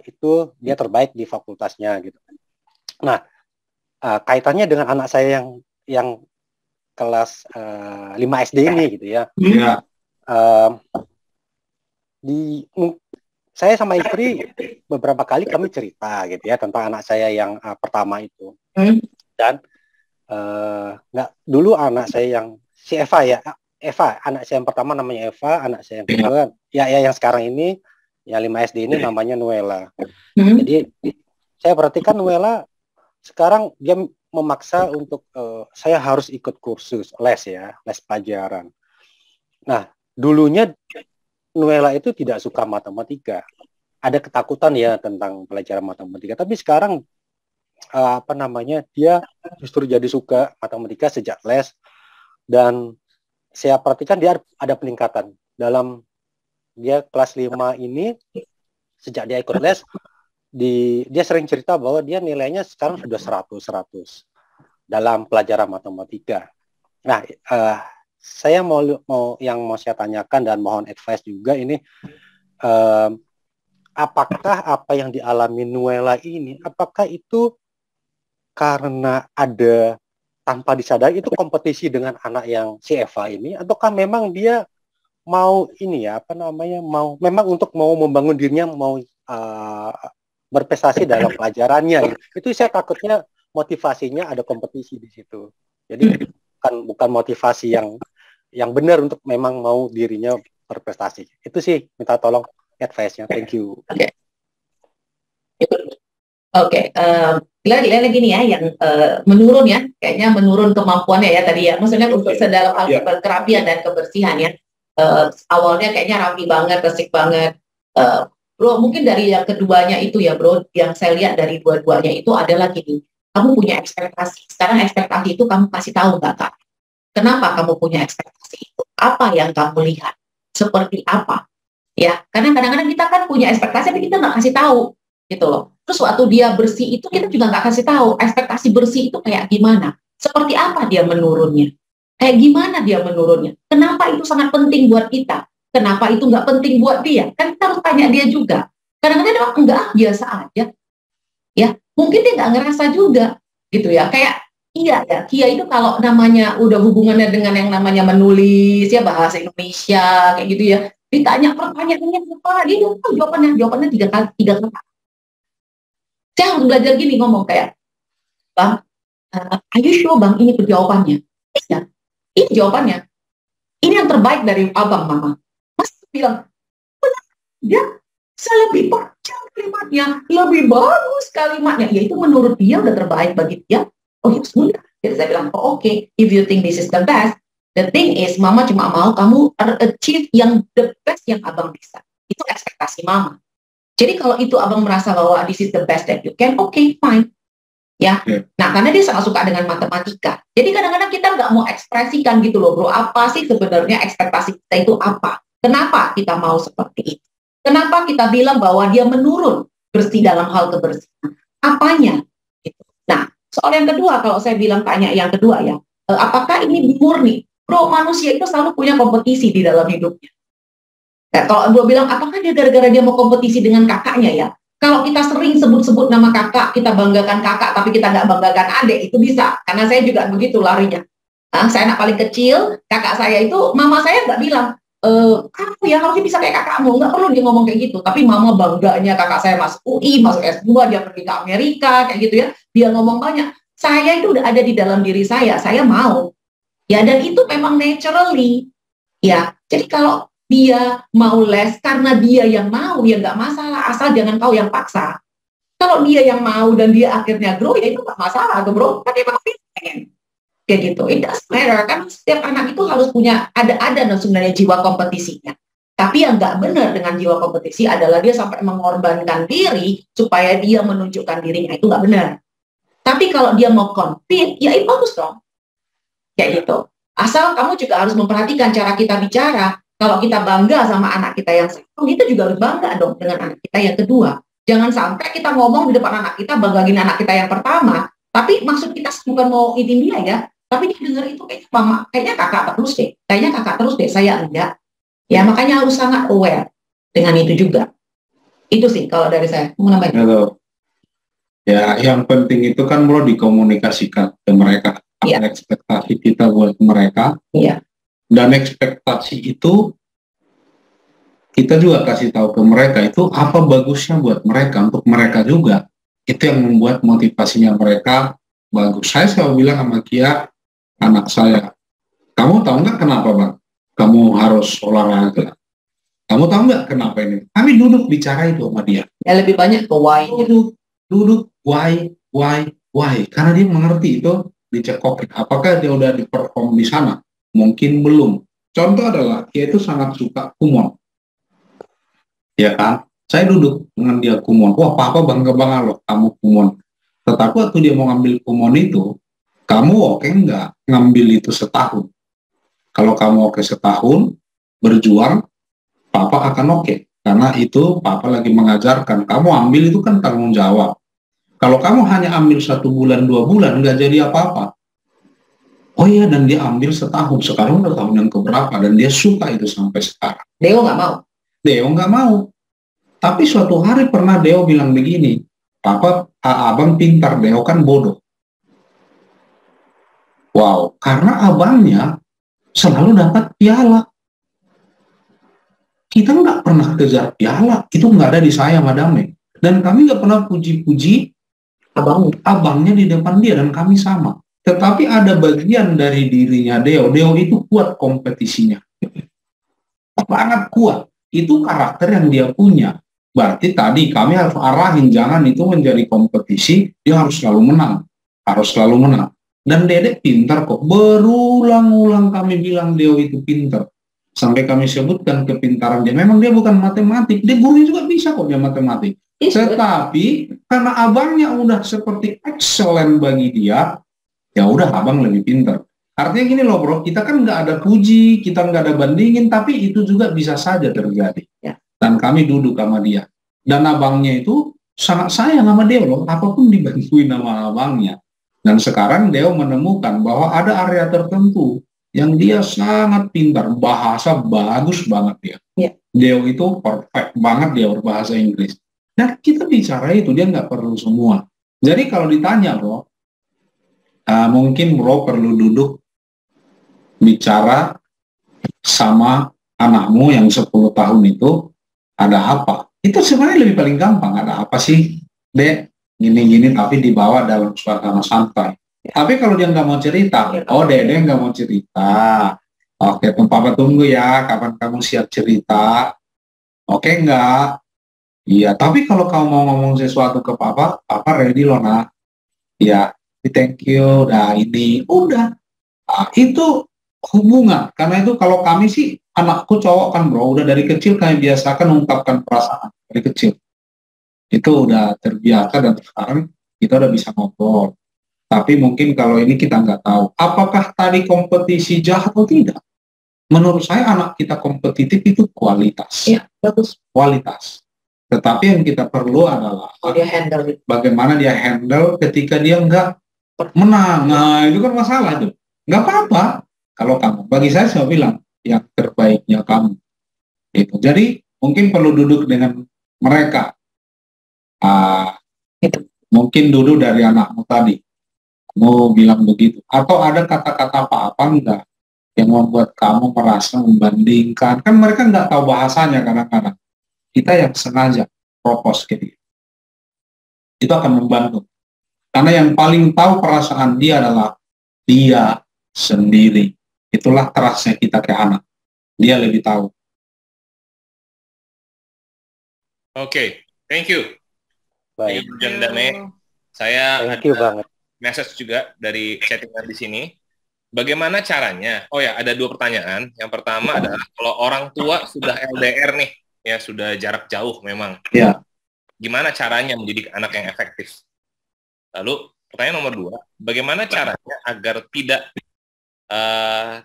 itu dia terbaik di fakultasnya gitu. Nah, kaitannya dengan anak saya yang kelas 5 SD ini gitu ya. Ya. Saya sama istri beberapa kali kami cerita gitu ya tentang anak saya yang pertama itu. Dan dulu anak saya yang si Eva, anak saya yang pertama namanya Eva, anak saya yang kedua yang sekarang ini yang 5 SD ini namanya Nuela. Jadi saya perhatikan Nuela sekarang dia memaksa untuk saya harus ikut kursus les pelajaran. Nah, dulunya Nuela itu tidak suka matematika. Ada ketakutan ya tentang pelajaran matematika, tapi sekarang dia justru jadi suka matematika sejak les, dan saya perhatikan dia ada peningkatan dalam dia kelas 5 ini. Sejak dia ikut les, dia sering cerita bahwa dia nilainya sekarang sudah 100 dalam pelajaran matematika. Nah, saya mau saya tanyakan dan mohon advice juga ini, apakah apa yang dialami Nuela ini, apakah itu karena ada tanpa disadari itu kompetisi dengan anak yang si Eva ini, ataukah memang dia mau memang untuk mau membangun dirinya, mau berprestasi dalam pelajarannya. Itu saya takutnya motivasinya ada kompetisi di situ. Jadi bukan motivasi yang benar untuk memang mau dirinya berprestasi. Itu sih, minta tolong advice-nya. Thank you. Oke. Lihat gini ya, yang menurun ya, kayaknya menurun kemampuannya ya tadi ya. Maksudnya untuk sedalam hal kerapian dan kebersihan ya. Awalnya kayaknya rapi banget, resik banget. Bro, mungkin dari yang keduanya itu ya bro, yang saya lihat dari dua-duanya itu adalah gini, kamu punya ekspektasi. Sekarang ekspektasi itu kamu kasih tahu nggak kak? Kenapa kamu punya ekspektasi itu? Apa yang kamu lihat? Seperti apa? Ya, karena kadang-kadang kita kan punya ekspektasi tapi kita nggak kasih tahu, gitu loh. Terus waktu dia bersih itu kita juga nggak kasih tahu ekspektasi bersih itu kayak gimana, seperti apa dia menurunnya, kayak gimana dia menurunnya. Kenapa itu sangat penting buat kita? Kenapa itu nggak penting buat dia? Kan kita harus tanya dia juga. Kadang-kadang dia enggak, biasa aja. Ya, mungkin dia nggak ngerasa juga, gitu ya. Kayak iya ya, Kia itu kalau namanya udah hubungannya dengan yang namanya menulis ya bahasa Indonesia kayak gitu ya, ditanya pertanyaannya apa, dia tahu jawabannya tiga kata. Saya harus belajar gini ngomong kayak, Bang, ayo show Bang, ini jawabannya. Ya, ini jawabannya. Ini yang terbaik dari abang mama. Mas bilang, dia lebih panjang kalimatnya, lebih bagus kalimatnya. Ya itu menurut dia udah terbaik bagi dia. Oh ya sudah. Jadi saya bilang, oh oke, if you think this is the best, the thing is, mama cuma mau kamu achieve yang the best yang abang bisa. Itu ekspektasi mama. Jadi kalau itu abang merasa bahwa this is the best that you can, okay, fine. Ya, nah karena dia sangat suka dengan matematika. Jadi kadang-kadang kita nggak mau ekspresikan gitu loh bro, apa sih sebenarnya ekspektasi kita itu apa? Kenapa kita mau seperti itu? Kenapa kita bilang bahwa dia menurun bersih dalam hal kebersihan? Apanya? Gitu. Nah, soal yang kedua, kalau saya bilang tanya yang kedua ya, apakah ini murni? Bro, manusia itu selalu punya kompetisi di dalam hidupnya. Nah, kalau bro bilang, apakah dia gara-gara dia mau kompetisi dengan kakaknya ya? Kalau kita sering sebut-sebut nama kakak, kita banggakan kakak, tapi kita nggak banggakan adik, itu bisa. Karena saya juga begitu larinya. Nah, saya anak paling kecil, kakak saya itu, mama saya nggak bilang, kamu ya harusnya bisa kayak kakakmu, nggak perlu dia ngomong kayak gitu. Tapi mama bangganya kakak saya masuk UI, masuk S2, dia pergi ke Amerika, kayak gitu ya. Dia ngomong banyak. Saya itu udah ada di dalam diri saya mau. Ya, dan itu memang naturally. Ya, jadi kalau dia mau les karena dia yang mau, ya nggak masalah, asal jangan kau yang paksa. Kalau dia yang mau dan dia akhirnya grow, ya itu nggak masalah, tuh bro. Kan emang pengen. Kayak gitu, it doesn't matter, kan setiap anak itu harus punya, ada sebenarnya jiwa kompetisinya. Tapi yang nggak benar dengan jiwa kompetisi adalah dia sampai mengorbankan diri supaya dia menunjukkan dirinya, itu nggak benar. Tapi kalau dia mau compete, ya itu bagus dong. Kayak gitu. Asal kamu juga harus memperhatikan cara kita bicara. Kalau kita bangga sama anak kita yang satu, kita juga harus bangga dong dengan anak kita yang kedua. Jangan sampai kita ngomong di depan anak kita, banggain anak kita yang pertama, tapi maksud kita bukan mau intim dia ya, tapi dia dengar itu kayaknya mama, kayaknya kakak terus deh, saya enggak. Ya makanya harus sangat aware dengan itu juga. Itu sih kalau dari saya. Mau nambahin? Ya, yang penting itu kan bro dikomunikasikan ke mereka. Iya. Ekspektasi kita buat mereka. Iya. Dan ekspektasi itu kita juga kasih tahu ke mereka itu apa bagusnya buat mereka, untuk mereka juga. Itu yang membuat motivasinya mereka bagus. Saya selalu bilang sama Kia, anak saya, kamu tahu nggak kenapa bang? Kamu harus olahraga. Kamu tahu nggak kenapa ini? Kami duduk bicara itu sama dia. Ya lebih banyak ke why. Duduk, why. Karena dia mengerti itu, dicekokin. Apakah dia udah di-perform di sana? Mungkin belum. Contoh adalah, dia itu sangat suka kumon. Ya kan? Saya duduk dengan dia kumon. Wah, papa bangga banget loh, kamu kumon. Tetapi waktu dia mau ngambil kumon itu, kamu oke nggak ngambil itu setahun? Kalau kamu oke setahun, berjuang, papa akan oke. Karena itu papa lagi mengajarkan. Kamu ambil itu kan tanggung jawab. Kalau kamu hanya ambil 1 bulan, 2 bulan, nggak jadi apa-apa. Oh iya, dan dia ambil setahun. Sekarang udah tahun yang keberapa, dan dia suka itu sampai sekarang. Deo nggak mau. Deo nggak mau. Tapi suatu hari pernah Deo bilang begini, Papa, abang pintar, Deo kan bodoh. Wow, karena abangnya selalu dapat piala. Kita nggak pernah kejar piala, itu nggak ada di saya, madame. Dan kami nggak pernah puji-puji abangnya di depan dia, dan kami sama. Tetapi ada bagian dari dirinya Deo itu kuat kompetisinya. Sangat kuat. Itu karakter yang dia punya. Berarti tadi kami harus arahin, jangan itu menjadi kompetisi, dia harus selalu menang. Dan Dedek pintar kok. Berulang-ulang kami bilang Deo itu pintar. Sampai kami sebutkan kepintaran dia. Memang dia bukan matematik, dia gurunya juga bisa kok dia matematik. Tetapi karena abangnya udah seperti excellent bagi dia, ya udah abang lebih pintar. Artinya gini loh bro, kita kan nggak ada puji, kita nggak ada bandingin, tapi itu juga bisa saja terjadi. Ya. Dan kami duduk sama dia. Dan abangnya itu sangat sayang sama Deo loh, apapun dibantuin sama abangnya. Dan sekarang Deo menemukan bahwa ada area tertentu yang dia sangat pintar, bahasa bagus banget dia. Ya. Deo itu perfect banget dia berbahasa Inggris. Nah kita bicara itu, dia nggak perlu semua. Jadi kalau ditanya bro, mungkin bro perlu duduk bicara sama anakmu yang 10 tahun itu, ada apa? Itu sebenarnya lebih paling gampang. Ada apa sih, Dek? Gini-gini, tapi dibawa dalam suasana santai. Tapi kalau dia nggak mau cerita, oh Dek nggak mau cerita. Oke, Papa tunggu ya, kapan kamu siap cerita. Oke nggak? Iya, tapi kalau kamu mau ngomong sesuatu ke Papa ready loh nak. Iya, thank you, udah ini, udah. Nah, itu hubungan. Karena itu kalau kami sih, anakku cowok kan bro, udah dari kecil kami biasakan mengungkapkan perasaan dari kecil. Itu udah terbiasa dan sekarang kita udah bisa ngobrol. Tapi mungkin kalau ini kita nggak tahu. Apakah tadi kompetisi jahat atau tidak? Menurut saya anak kita kompetitif itu kualitas. Iya, bagus. Kualitas. Tetapi yang kita perlu adalah bagaimana dia handle ketika dia nggak menang. Nah, itu kan masalah tuh. Nggak apa-apa kalau kamu. Bagi saya bilang yang terbaiknya kamu. Itu. Jadi mungkin perlu duduk dengan mereka. Mungkin dulu dari anakmu tadi. Kamu bilang begitu. Atau ada kata-kata apa-apa enggak yang membuat kamu merasa membandingkan. Kan mereka nggak tahu bahasanya kadang-kadang. Kita yang sengaja propose ke dia. Itu akan membantu. Karena yang paling tahu perasaan dia adalah dia sendiri. Itulah trustnya kita ke anak. Dia lebih tahu. Oke, thank you. Baik. Saya Thank you banget. Message juga dari chattingan di sini. Bagaimana caranya? Oh ya, ada 2 pertanyaan. Yang pertama adalah kalau orang tua sudah LDR nih, ya sudah jarak jauh memang. Ya. Gimana caranya mendidik anak yang efektif? Lalu pertanyaan nomor 2, bagaimana caranya agar tidak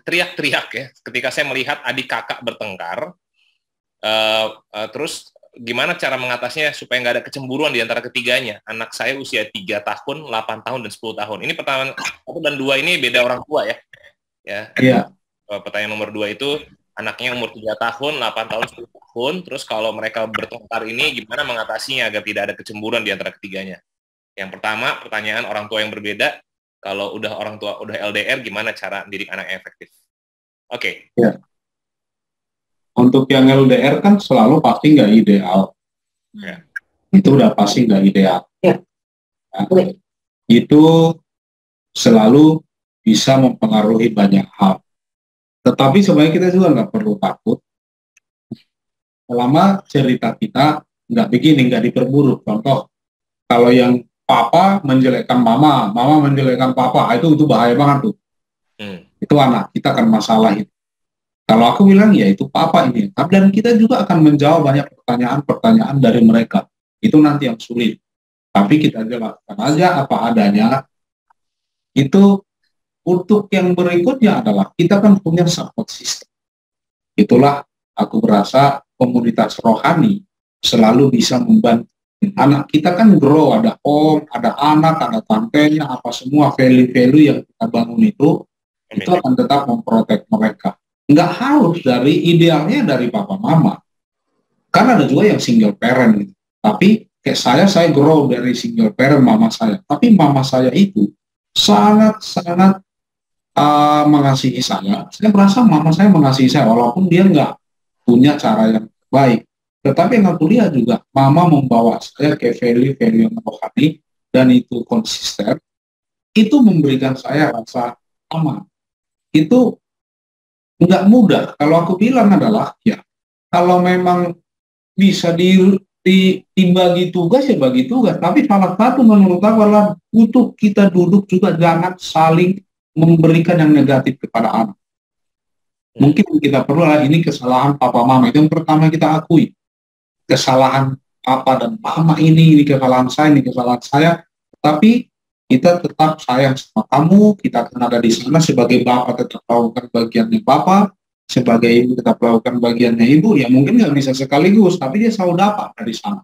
teriak-teriak ya ketika saya melihat adik kakak bertengkar. Terus gimana cara mengatasinya supaya nggak ada kecemburuan di antara ketiganya? Anak saya usia 3 tahun, 8 tahun, dan 10 tahun. Ini pertanyaan 1 dan 2 ini beda orang tua ya. Iya. Pertanyaan nomor 2 itu anaknya umur 3 tahun, 8 tahun, 10 tahun. Terus kalau mereka bertengkar ini gimana mengatasinya agar tidak ada kecemburuan di antara ketiganya? Yang pertama, pertanyaan orang tua yang berbeda. Kalau udah orang tua udah LDR, gimana cara didik anak yang efektif? Oke. Ya. Untuk yang LDR kan selalu pasti nggak ideal. Ya. Itu udah pasti nggak ideal. Ya. Ya. Itu selalu bisa mempengaruhi banyak hal. Tetapi sebenarnya kita juga nggak perlu takut. Selama cerita kita nggak begini, nggak diperburuk. Contoh, kalau yang papa menjelekkan mama, mama menjelekkan papa, itu bahaya banget tuh. Itu anak, kita akan masalah itu. Kalau aku bilang, ya itu papa ini. Dan kita juga akan menjawab banyak pertanyaan-pertanyaan dari mereka. Itu nanti yang sulit. Tapi kita jelaskan aja apa adanya. Itu untuk yang berikutnya adalah, kita kan punya support system. Itulah aku berasa komunitas rohani selalu bisa membantu. Anak kita kan grow, ada om, ada anak, ada tantenya, apa semua value-value yang kita bangun itu akan tetap memprotek mereka. Nggak harus dari idealnya dari papa mama. Karena ada juga yang single parent gitu. Tapi kayak saya grow dari single parent mama saya. Tapi mama saya itu sangat-sangat mengasihi saya. Saya merasa mama saya mengasihi saya walaupun dia nggak punya cara yang baik. Tetapi yang aku lihat juga, mama membawa saya ke value-value yang rohani, dan itu konsisten, itu memberikan saya rasa aman. Itu nggak mudah. Kalau aku bilang adalah, ya, kalau memang bisa dibagi tugas, ya bagi tugas. Tapi salah satu menurut aku adalah, untuk kita duduk juga jangan saling memberikan yang negatif kepada anak. Mungkin kita perlu lah, ini kesalahan papa mama, itu yang pertama kita akui. Kesalahan papa dan mama ini kesalahan saya, tapi kita tetap sayang sama kamu, kita akan ada di sana sebagai bapak tetap melakukan bagiannya bapak, sebagai ibu tetap melakukan bagiannya ibu, ya mungkin nggak bisa sekaligus, tapi dia selalu dapat dari sana.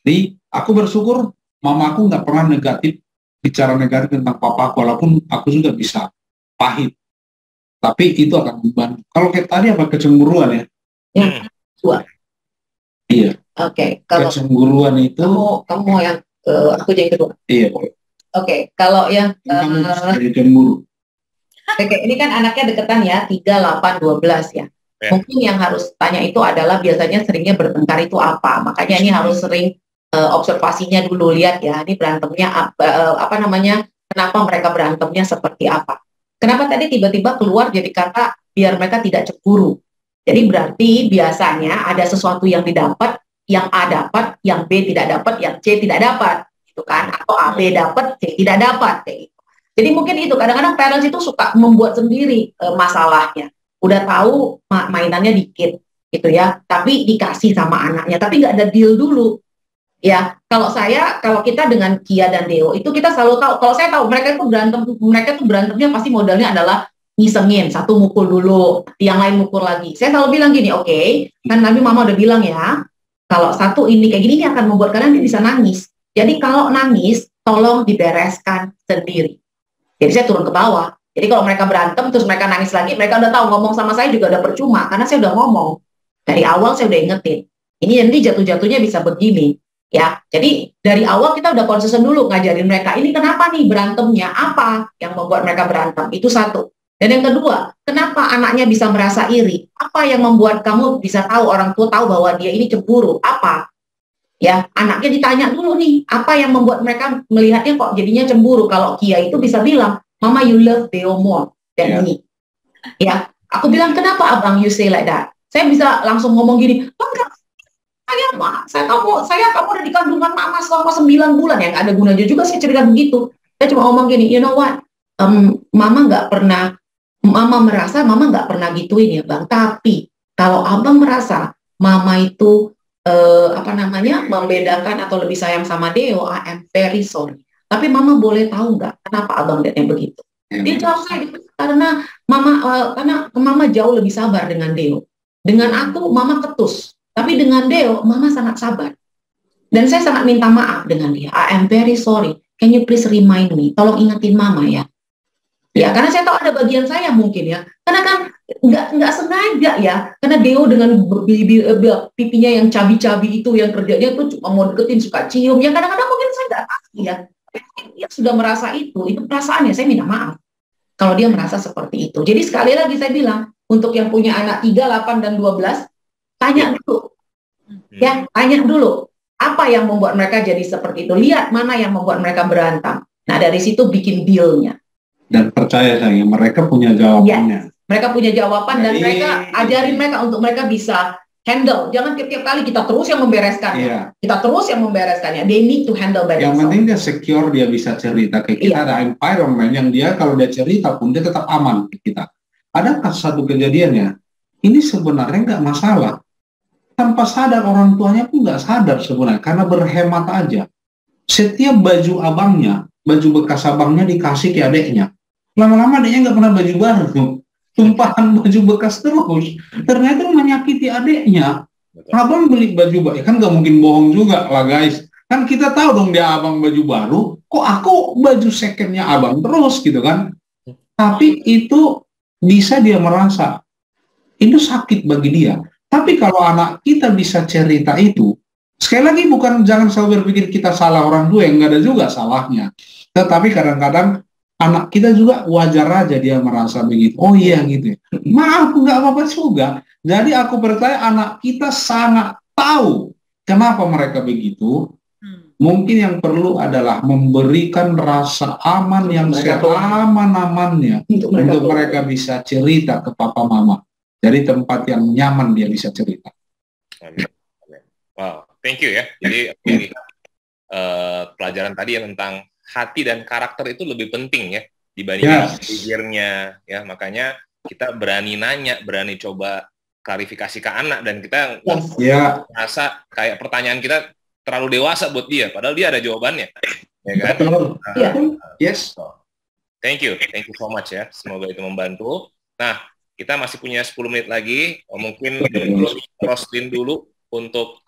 Jadi aku bersyukur mamaku nggak pernah bicara negatif tentang papaku, walaupun aku juga bisa pahit, tapi itu akan membantu. Kalau kayak tadi apa kecemburuan ya? Ya, dua. Iya. Oke, kalau kecemburuan itu kamu yang aku jadi kedua. Iya, boleh. Oke, kalau yang kamu jadi cemburu. Oke, ini kan anaknya deketan ya, 3, 8, 12 ya. Mungkin yang harus tanya itu adalah biasanya seringnya bertengkar itu apa. Makanya ini harus sering observasinya dulu, lihat ya, ini berantemnya apa namanya, kenapa mereka berantemnya seperti apa. Kenapa tadi tiba-tiba keluar jadi kata biar mereka tidak cemburu. Jadi berarti biasanya ada sesuatu yang didapat, yang A dapat, yang B tidak dapat, yang C tidak dapat, gitu kan? Atau A B dapat, C tidak dapat, kayak gitu. Jadi mungkin itu kadang-kadang parents itu suka membuat sendiri masalahnya. Udah tahu mainannya dikit, gitu ya, tapi dikasih sama anaknya, tapi nggak ada deal dulu. Ya, kalau kita dengan Kia dan Deo itu kita selalu tahu. Kalau saya tahu mereka tuh berantemnya pasti modalnya adalah ngisengin, satu mukul dulu, yang lain mukul lagi. Saya selalu bilang gini, oke, kan Nabi Mama udah bilang ya, kalau satu ini kayak gini ini akan membuat kalian bisa nangis. Jadi kalau nangis, tolong dibereskan sendiri. Jadi saya turun ke bawah. Jadi kalau mereka berantem terus mereka nangis lagi, mereka udah tahu ngomong sama saya juga udah percuma, karena saya udah ngomong dari awal, saya udah ingetin. Ini nanti jatuh-jatuhnya bisa begini. Ya, jadi dari awal kita udah konsisten dulu ngajarin mereka ini kenapa nih berantemnya, apa yang membuat mereka berantem, itu satu. Dan yang kedua, kenapa anaknya bisa merasa iri? Apa yang membuat kamu bisa tahu, orang tua tahu bahwa dia ini cemburu? Apa? Ya, anaknya ditanya dulu nih, apa yang membuat mereka melihatnya kok jadinya cemburu? Kalau Kia itu bisa bilang, Mama you love Deo more than me. Ya, aku bilang kenapa abang you say like that? Saya bisa langsung ngomong gini, enggak, saya kamu udah di kandungan mama selama 9 bulan ya, nggak ada gunanya juga saya cerita begitu. Saya cuma ngomong gini, you know what, Mama merasa mama nggak pernah gituin ya bang, tapi kalau abang merasa mama itu membedakan atau lebih sayang sama Deo, I am very sorry. Tapi mama boleh tahu nggak kenapa abang lihatnya begitu? Dia jawab saya karena mama jauh lebih sabar dengan Deo. Dengan aku mama ketus, tapi dengan Deo mama sangat sabar. Dan saya sangat minta maaf dengan dia. I am very sorry. Can you please remind me? Tolong ingetin mama ya. Ya, karena saya tahu ada bagian saya mungkin ya. Karena kan nggak sengaja ya. Karena Deo dengan pipinya yang cabi-cabi itu, yang kerjanya tuh cuma mau deketin, suka cium. Ya kadang-kadang mungkin saya nggak tahu ya. Dia sudah merasa itu perasaannya. Saya minta maaf kalau dia merasa seperti itu. Jadi sekali lagi saya bilang, untuk yang punya anak 3, 8, dan 12, tanya dulu. Ya, tanya dulu. Apa yang membuat mereka jadi seperti itu? Lihat mana yang membuat mereka berantem. Nah, dari situ bikin deal-nya. Dan percaya saya, mereka punya jawabannya. Yes, mereka punya jawaban. Jadi, dan mereka ajarin mereka untuk mereka bisa handle. Jangan tiap-tiap kali kita terus yang membereskannya. Iya. Kita terus yang membereskannya. They need to handle by themselves. Yang penting dia secure, dia bisa cerita ke kita. Ada environment yang dia kalau dia cerita pun dia tetap aman ke kita. Adakah satu kejadiannya? Ini sebenarnya nggak masalah. Tanpa sadar orang tuanya pun nggak sadar sebenarnya, karena berhemat aja. Setiap baju abangnya, baju bekas abangnya dikasih ke adeknya. Lama-lama adeknya nggak pernah baju baru, tumpahan baju bekas terus. Ternyata menyakiti adeknya. Abang beli baju baru, kan nggak mungkin bohong juga lah guys. Kan kita tahu dong dia abang baju baru, kok aku baju secondnya abang terus gitu kan. Tapi itu bisa dia merasa, itu sakit bagi dia. Tapi kalau anak kita bisa cerita itu, sekali lagi bukan jangan selalu berpikir kita salah orang tua, yang nggak ada juga salahnya. Tetapi kadang-kadang anak kita juga wajar aja dia merasa begitu. Oh iya gitu. Maaf, nggak apa-apa juga. Jadi aku percaya anak kita sangat tahu kenapa mereka begitu. Mungkin yang perlu adalah memberikan rasa aman yang seaman-amannya untuk mereka bisa cerita ke papa mama. Dari tempat yang nyaman dia bisa cerita. Wow, thank you ya. Jadi pelajaran tadi yang tentang hati dan karakter itu lebih penting ya dibandingkan behavior-nya ya. Makanya kita berani nanya, berani coba klarifikasi ke anak, dan kita merasa kayak pertanyaan kita terlalu dewasa buat dia, padahal dia ada jawabannya, ya kan? Yes. Thank you so much ya. Semoga itu membantu. Nah, kita masih punya 10 menit lagi. Mungkin Roslyn dulu untuk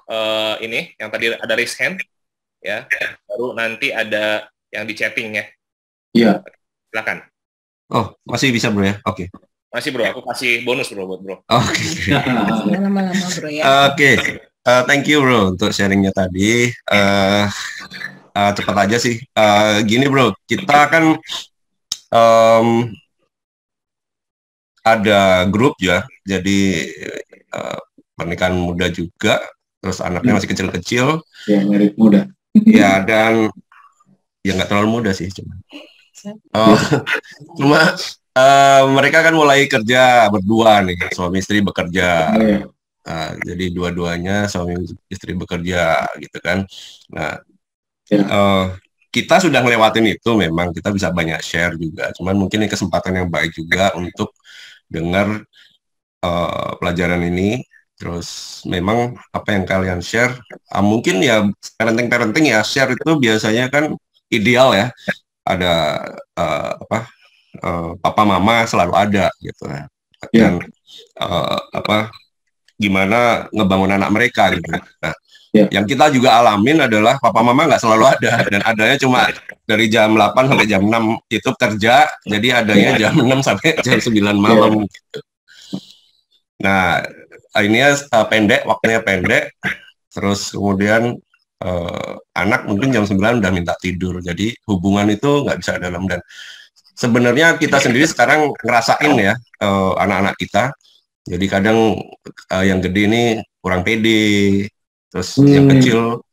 ini yang tadi ada raise hand ya. Baru nanti ada yang di chatting ya. Iya. Silakan. Oh, masih bisa bro ya? Oke. Masih bro, aku kasih bonus bro buat bro. Oke. Lama-lama bro ya. Oke. Thank you bro untuk sharingnya tadi. Cepat aja sih. Gini bro, kita kan ada grup ya, jadi pernikahan muda juga, terus anaknya masih kecil-kecil. Ya, mirip muda. Ya, dan ya nggak terlalu muda sih, cuma mereka kan mulai kerja berdua nih, suami istri bekerja. Jadi dua-duanya suami istri bekerja gitu kan. Nah, kita sudah ngelewatin itu, memang kita bisa banyak share juga. Cuman mungkin ini kesempatan yang baik juga untuk dengar pelajaran ini. Terus memang apa yang kalian share, mungkin ya parenting ya, share itu biasanya kan ideal ya. Ada papa mama selalu ada gitu ya. Dan gimana ngebangun anak mereka gitu. Nah, yang kita juga alamin adalah papa mama nggak selalu ada, dan adanya cuma dari jam 8 sampai jam 6 itu kerja, jadi adanya jam 6 sampai jam 9 malam gitu. Nah, ini waktunya pendek, terus kemudian anak mungkin jam 9 udah minta tidur, jadi hubungan itu nggak bisa dalam. Dan sebenarnya kita sendiri sekarang ngerasain ya, anak-anak kita, jadi kadang yang gede ini kurang pede, terus yang kecil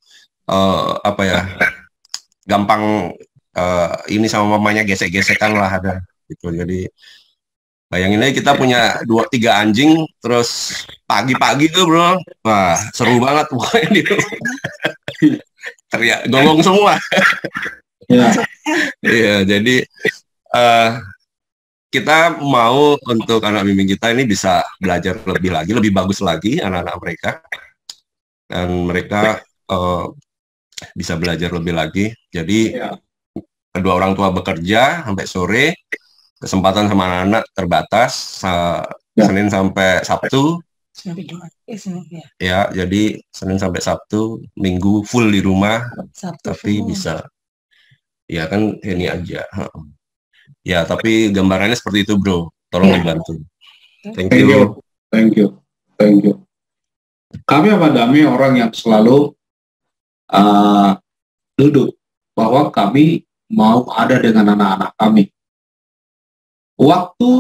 gampang ini sama mamanya gesek-gesekan lah ada gitu. Jadi bayangin aja kita punya 2-3 anjing, terus pagi-pagi tuh bro, wah seru banget pokoknya gitu. Teriak gonggong semua. Iya, jadi kita mau untuk anak bimbing kita ini bisa belajar lebih bagus lagi anak-anak mereka, dan mereka bisa belajar lebih lagi. Jadi kedua orang tua bekerja sampai sore, kesempatan sama anak-anak terbatas, Senin sampai Sabtu. Ya, jadi Senin sampai Sabtu, Minggu full di rumah, tapi bisa. Ya kan ini aja. Ya, tapi gambarannya seperti itu, Bro. Tolong dibantu. Thank you. Kami sama Dami orang yang selalu duduk bahwa kami mau ada dengan anak-anak kami. Waktu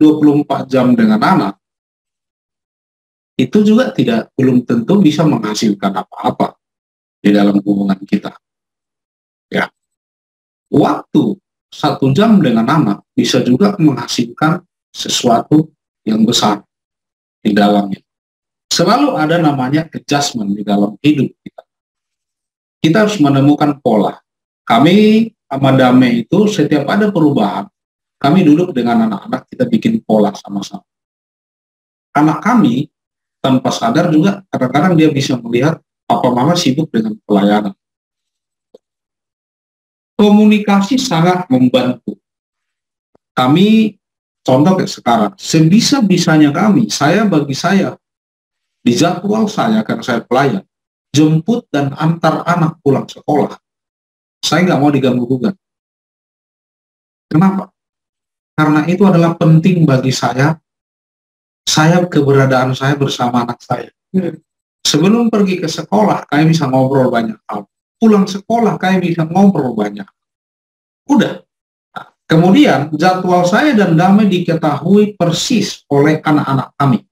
24 jam dengan anak itu juga belum tentu bisa menghasilkan apa-apa di dalam hubungan kita. Ya, waktu 1 jam dengan anak bisa juga menghasilkan sesuatu yang besar di dalamnya. Selalu ada namanya adjustment di dalam hidup kita. Kita harus menemukan pola. Kami sama Dame itu setiap ada perubahan, kami duduk dengan anak-anak, kita bikin pola sama-sama. Anak kami tanpa sadar juga kadang-kadang dia bisa melihat papa mama sibuk dengan pelayanan. Komunikasi sangat membantu. Kami, contoh kayak sekarang, sebisa-bisanya kami, bagi saya, di jadwal saya, karena saya pelayan, jemput dan antar anak pulang sekolah. Saya nggak mau diganggu-gugat. Kenapa? Karena itu adalah penting bagi saya keberadaan saya bersama anak saya. Sebelum pergi ke sekolah, kami bisa ngobrol banyak hal. Pulang sekolah, kami bisa ngobrol banyak. Udah. Nah, kemudian jadwal saya dan Dame diketahui persis oleh anak-anak kami.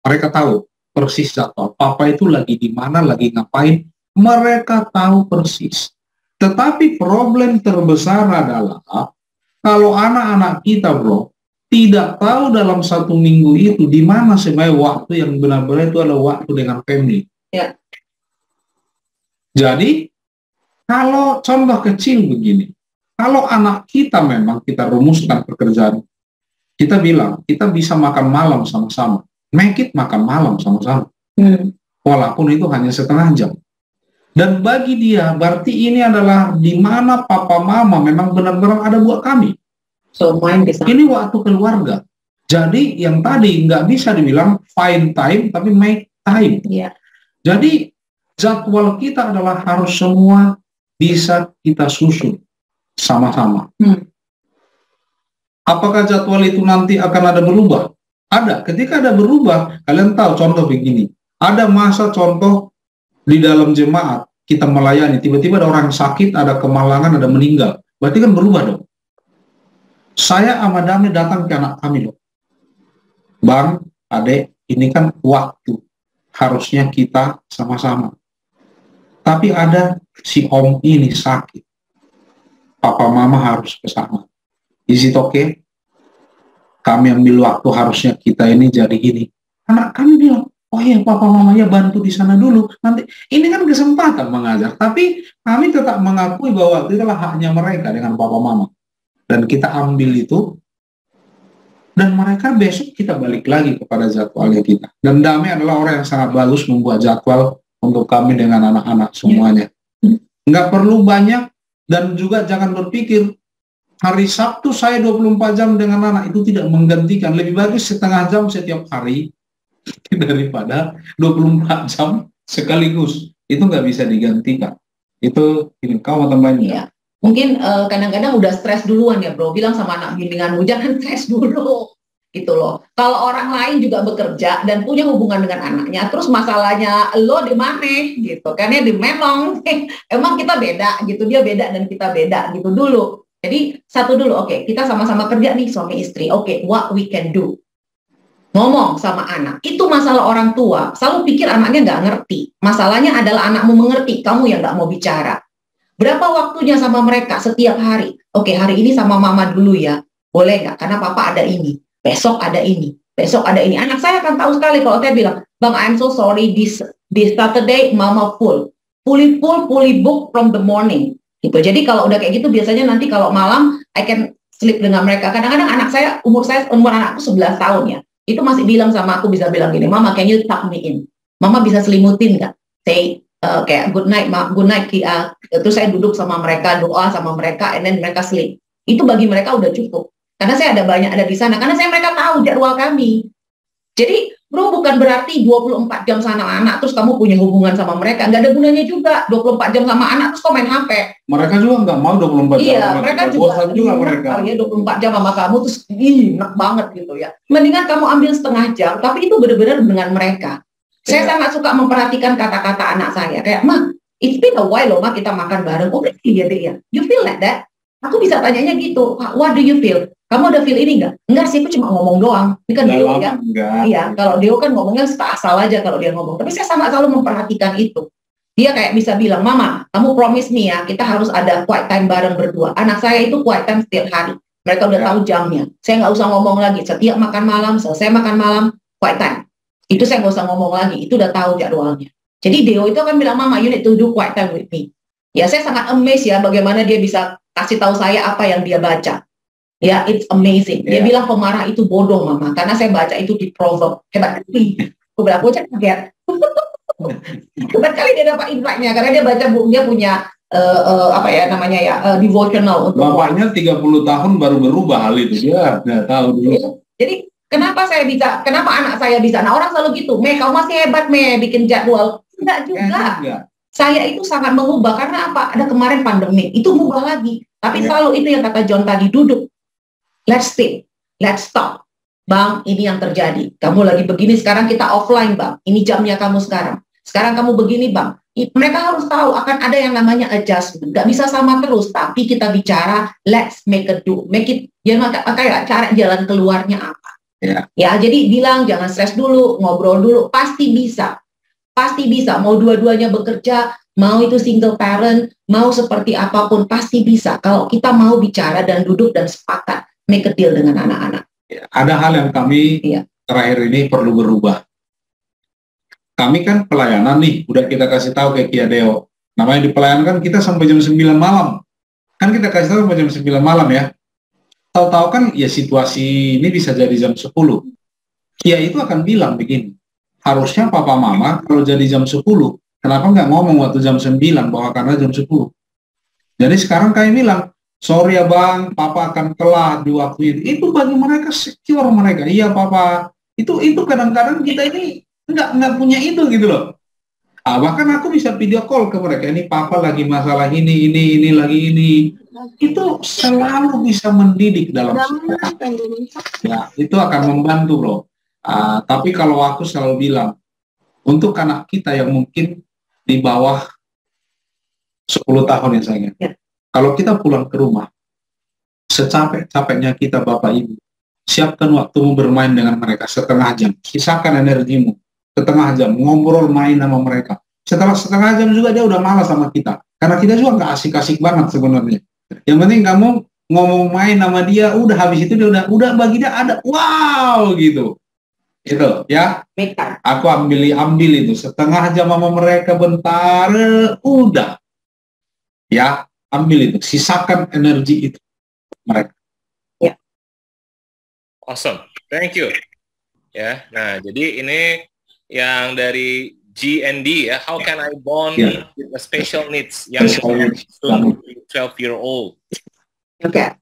Mereka tahu persis jadwal. Papa itu lagi di mana, lagi ngapain. Mereka tahu persis. Tetapi problem terbesar adalah kalau anak-anak kita, bro, tidak tahu dalam 1 minggu itu di mana sebenarnya waktu yang benar-benar itu adalah waktu dengan family. Ya. Jadi, kalau contoh kecil begini, kalau anak kita memang kita rumuskan pekerjaan, kita bilang, kita bisa makan malam sama-sama. Make it makan malam sama-sama. Walaupun itu hanya setengah jam. Dan bagi dia, berarti ini adalah di mana papa mama memang benar-benar ada buat kami. So, ini waktu keluarga. Jadi yang tadi nggak bisa dibilang find time, tapi make time. Yeah. Jadi jadwal kita adalah harus semua bisa kita susun sama-sama. Apakah jadwal itu nanti akan ada berubah? Ada. Ketika ada berubah, kalian tahu contoh begini. Ada masa contoh di dalam jemaat kita melayani, tiba-tiba ada orang sakit, ada kemalangan, ada meninggal. Berarti kan berubah dong. Saya sama Dame datang ke anak kami loh. Bang, adek, ini kan waktu. Harusnya kita sama-sama. Tapi ada si om ini sakit. Papa mama harus ke sana. Is it okay? Kami ambil waktu, harusnya kita ini jadi ini. Anak kami bilang, oh iya papa mamanya bantu di sana dulu. Nanti ini kan kesempatan mengajar. Tapi kami tetap mengakui bahwa itu adalah haknya mereka dengan papa mama. Dan kita ambil itu. Dan mereka besok kita balik lagi kepada jadwalnya kita. Dan Dame adalah orang yang sangat bagus membuat jadwal untuk kami dengan anak-anak semuanya. Nggak perlu banyak. Dan juga jangan berpikir hari Sabtu saya 24 jam dengan anak, itu tidak menggantikan. Lebih bagus setengah jam setiap hari daripada 24 jam sekaligus. Itu nggak bisa digantikan. Itu ini kamu tambahin. Iya. Mungkin kadang-kadang udah stres duluan ya bro. Bilang sama anak bimbinganmu, jangan stres dulu. Gitu loh. Kalau orang lain juga bekerja dan punya hubungan dengan anaknya, terus masalahnya lo di mana gitu. Karena memang emang kita beda gitu. Dia beda dan kita beda gitu dulu. Jadi satu dulu, oke, kita sama-sama kerja nih suami istri. Oke, what we can do. Ngomong sama anak. Itu masalah orang tua. Selalu pikir anaknya nggak ngerti. Masalahnya adalah anakmu mengerti, kamu yang nggak mau bicara. Berapa waktunya sama mereka setiap hari? Oke, hari ini sama mama dulu ya. Boleh nggak? Karena papa ada ini. Besok ada ini. Besok ada ini. Anak saya akan tahu sekali kalau saya bilang, Bang, I'm so sorry, this Saturday mama full. Fully book from the morning. Gitu. Jadi kalau udah kayak gitu biasanya nanti kalau malam I can sleep dengan mereka. Kadang-kadang anak saya umur anakku 11 tahun ya. Itu masih bilang sama aku, bisa bilang gini, Mama can you tuck me in? Mama bisa selimutin nggak? Say kayak good night, terus saya duduk sama mereka, doa sama mereka, and then mereka sleep. Itu bagi mereka udah cukup. Karena saya ada di sana, karena mereka tahu jadwal kami. Jadi, bro, bukan berarti 24 jam sama anak terus kamu punya hubungan sama mereka. Nggak ada gunanya juga 24 jam sama anak terus kau main HP. Mereka juga nggak mau 24 jam. Iya, mereka juga mereka. Ya, 24 jam sama kamu terus enak banget gitu ya. Mendingan kamu ambil setengah jam, tapi itu benar-benar dengan mereka. Saya sangat suka memperhatikan kata-kata anak saya. Kayak, Ma, it's been a while loh, Ma, kita makan bareng. Oh, iya deh ya. You feel like that? Aku bisa tanyanya gitu, what do you feel? Kamu ada feel ini nggak? Enggak sih, aku cuma ngomong doang. Ini kan Deo ya. Iya, kalau Deo kan ngomongnya asal aja kalau dia ngomong. Tapi saya sangat selalu memperhatikan itu. Dia kayak bisa bilang, Mama, kamu promise nih ya, kita harus ada quiet time bareng berdua. Anak saya itu quiet time setiap hari. Mereka udah tahu jamnya. Saya nggak usah ngomong lagi. Setiap makan malam, selesai makan malam, quiet time. Itu saya nggak usah ngomong lagi. Itu udah tahu jadwalnya. Jadi Deo itu akan bilang, Mama, you need to do quiet time with me. Ya, saya sangat amazed ya bagaimana dia bisa kasih tahu saya apa yang dia baca. Ya, it's amazing. Dia bilang pemarah itu bodoh, Mama, karena saya baca itu di Proverb. Hebat kali. Aku bilang, bocah kaget. Hebat kali dia dapat insight-nya, karena dia baca buku, dia punya apa ya namanya ya, devotional. Untuk bapaknya 30 tahun baru berubah hal itu. Dia nggak tahu dulu. Jadi, kenapa anak saya bisa? Nah, orang selalu gitu, Me, kau masih hebat, Me, bikin jadwal. Enggak juga. Saya itu sangat mengubah, karena apa? Ada kemarin pandemi, itu mengubah lagi. Tapi selalu itu yang kata John tadi, duduk. Let's stay, let's stop. Bang, ini yang terjadi. Kamu lagi begini, sekarang kita offline, Bang. Ini jamnya kamu sekarang. Sekarang kamu begini, Bang. Mereka harus tahu akan ada yang namanya adjustment. Gak bisa sama terus, tapi kita bicara, let's make it do. Make it, ya kayak cara jalan keluarnya apa. Ya, jadi bilang jangan stres dulu, ngobrol dulu, pasti bisa. Pasti bisa, mau dua-duanya bekerja, mau itu single parent, mau seperti apapun, pasti bisa. Kalau kita mau bicara dan duduk dan sepakat, make a deal dengan anak-anak. Ya, ada hal yang kami terakhir ini perlu berubah. Kami kan pelayanan nih, udah kita kasih tahu ke Kia Deo. Namanya di pelayanan kan kita sampai jam 9 malam. Kan kita kasih tahu sampai jam 9 malam ya. Tahu-tahu kan ya situasi ini bisa jadi jam 10. Kia itu akan bilang begini, harusnya papa mama kalau jadi jam 10, kenapa nggak ngomong waktu jam 9 bahwa karena jam 10. Jadi sekarang kami bilang, sorry ya Bang, papa akan telat di waktu itu. Itu bagi mereka secure mereka. Iya papa. Itu kadang-kadang kita ini nggak punya itu gitu loh. Bahkan aku bisa video call ke mereka. Ini papa lagi masalah ini lagi ini. Itu selalu bisa mendidik dalam ya, itu akan membantu bro. Tapi kalau aku selalu bilang, untuk anak kita yang mungkin di bawah 10 tahun ya sayangnya. Kalau kita pulang ke rumah, secapek-capeknya kita Bapak Ibu, siapkan waktumu bermain dengan mereka setengah jam. Kisahkan energimu setengah jam, ngobrol main sama mereka. Setelah setengah jam juga dia udah malas sama kita. Karena kita juga nggak asik-asik banget sebenarnya. Yang penting kamu ngomong main sama dia, udah habis itu dia udah bagi dia ada wow gitu. Itu ya. Aku ambil itu setengah jam sama mereka bentar, udah. Ya. Ambil itu, sisakan energi itu mereka. Ya. Awesome, thank you. Ya, nah jadi ini yang dari G&D ya, how can I bond with the special needs yang 12-year-old? Okay.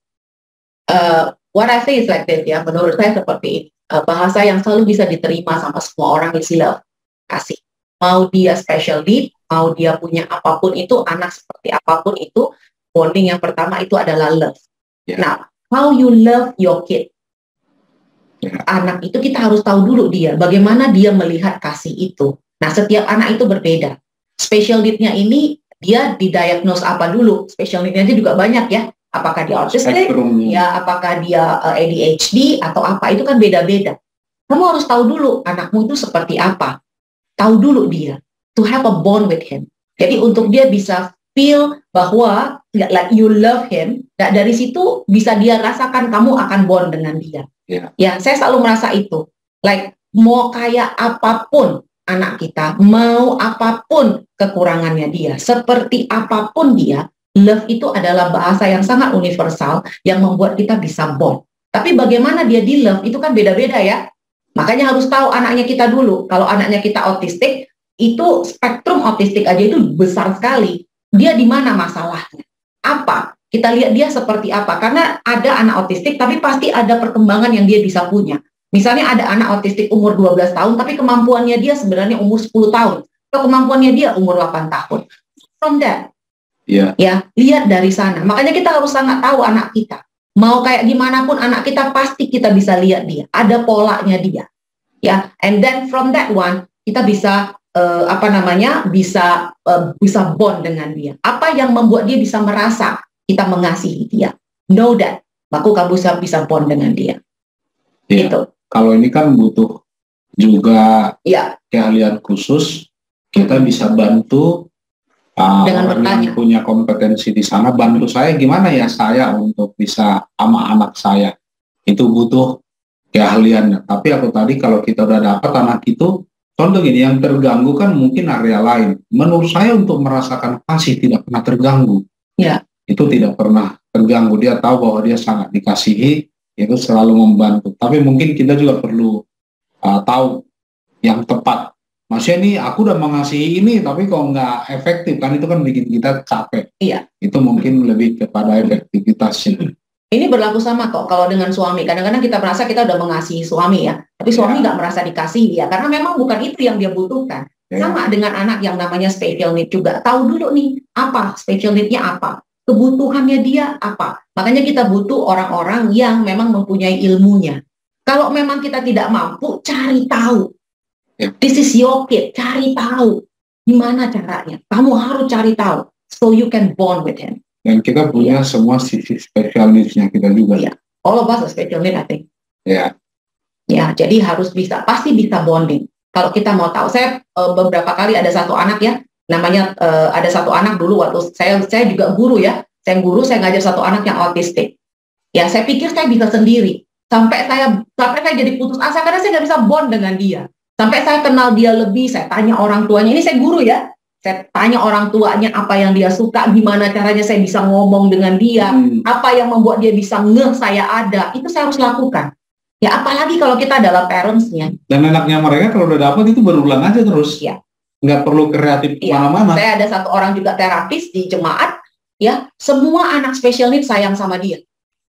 What I say is like this ya, menurut saya seperti ini. Bahasa yang selalu bisa diterima sama semua orang is love, kasih. Mau dia special need, mau dia punya apapun itu, anak seperti apapun itu, bonding yang pertama itu adalah love. Nah, how you love your kid. Anak itu kita harus tahu dulu dia, bagaimana dia melihat kasih itu. Nah, setiap anak itu berbeda. Special need-nya ini, dia didiagnose apa dulu. Special need-nya juga banyak ya. Apakah dia autistic, ya, apakah dia ADHD, atau apa, itu kan beda-beda. Kamu harus tahu dulu, anakmu itu seperti apa. Tahu dulu dia, to have a bond with him. Jadi untuk dia bisa feel bahwa like you love him, dari situ bisa dia rasakan kamu akan bond dengan dia. Ya, saya selalu merasa itu. Like mau kayak apapun anak kita, mau apapun kekurangannya dia, seperti apapun dia, love itu adalah bahasa yang sangat universal yang membuat kita bisa bond. Tapi bagaimana dia di love itu kan beda-beda ya. Makanya harus tahu anaknya kita dulu. Kalau anaknya kita autistik, itu spektrum autistik aja itu besar sekali. Dia di mana masalahnya? Apa? Kita lihat dia seperti apa. Karena ada anak autistik, tapi pasti ada perkembangan yang dia bisa punya. Misalnya ada anak autistik umur 12 tahun, tapi kemampuannya dia sebenarnya umur 10 tahun. Atau kemampuannya dia umur 8 tahun. From that. Ya, lihat dari sana. Makanya kita harus sangat tahu anak kita. Mau kayak gimana pun anak kita, pasti kita bisa lihat dia. Ada polanya dia. Ya, and then from that one, kita bisa bisa bond dengan dia. Apa yang membuat dia bisa merasa kita mengasihi dia? Know that. Maka kamu bisa bond dengan dia. Ya. Gitu. Kalau ini kan butuh juga keahlian khusus, kita bisa bantu dengan bertanya. Yang punya kompetensi di sana, bantu saya gimana ya saya untuk bisa sama anak saya. Itu butuh keahliannya. Tapi aku tadi kalau kita udah dapat anak itu, contoh gini, yang terganggu kan mungkin area lain. Menurut saya untuk merasakan kasih tidak pernah terganggu. Ya. Itu tidak pernah terganggu. Dia tahu bahwa dia sangat dikasihi, itu selalu membantu. Tapi mungkin kita juga perlu tahu yang tepat. Maksudnya nih aku udah mengasihi ini, tapi kalau nggak efektif kan itu kan bikin kita capek. Iya. Itu mungkin lebih kepada efektivitasnya. Ini berlaku sama kok kalau dengan suami. Kadang-kadang kita merasa kita udah mengasihi suami ya, tapi suami nggak merasa dikasihi ya, karena memang bukan itu yang dia butuhkan. Sama dengan anak yang namanya special need juga. Tahu dulu nih apa special need-nya apa, kebutuhannya dia apa. Makanya kita butuh orang-orang yang memang mempunyai ilmunya. Kalau memang kita tidak mampu, cari tahu. This is your kid, cari tahu gimana caranya. Kamu harus cari tahu, so you can bond with him. Dan kita punya semua sisi special needs-nya kita juga. Iya, all of us are special need, I think. Ya. Ya, jadi harus bisa, pasti bisa bonding. Kalau kita mau tahu, saya beberapa kali ada satu anak ya, namanya ada satu anak dulu waktu saya juga guru ya, saya ngajar satu anak yang autistik. Ya, saya pikir saya bisa sendiri. Sampai saya jadi putus asa karena saya nggak bisa bond dengan dia. Sampai saya kenal dia lebih, saya tanya orang tuanya, ini saya guru ya. Saya tanya orang tuanya apa yang dia suka, gimana caranya saya bisa ngomong dengan dia, apa yang membuat dia bisa ngeh saya ada, itu saya harus lakukan. Ya apalagi kalau kita adalah parents-nya. Dan enaknya mereka kalau udah dapat itu berulang aja terus. Ya. Nggak perlu kreatif kemana-mana. Saya ada satu orang juga terapis di jemaat, ya semua anak special need sayang sama dia.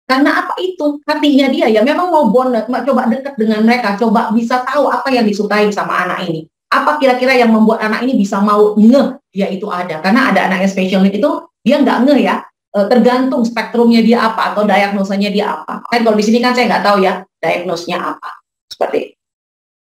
Karena apa itu? Hatinya dia ya memang mau bond, coba dekat dengan mereka, coba bisa tahu apa yang disukai sama anak ini. Apa kira-kira yang membuat anak ini bisa mau ngeh dia itu ada. Karena ada anak yang special need itu dia nggak ngeh ya, tergantung spektrumnya dia apa atau diagnosanya dia apa. Kan kalau di sini kan saya nggak tahu ya diagnosnya apa. Seperti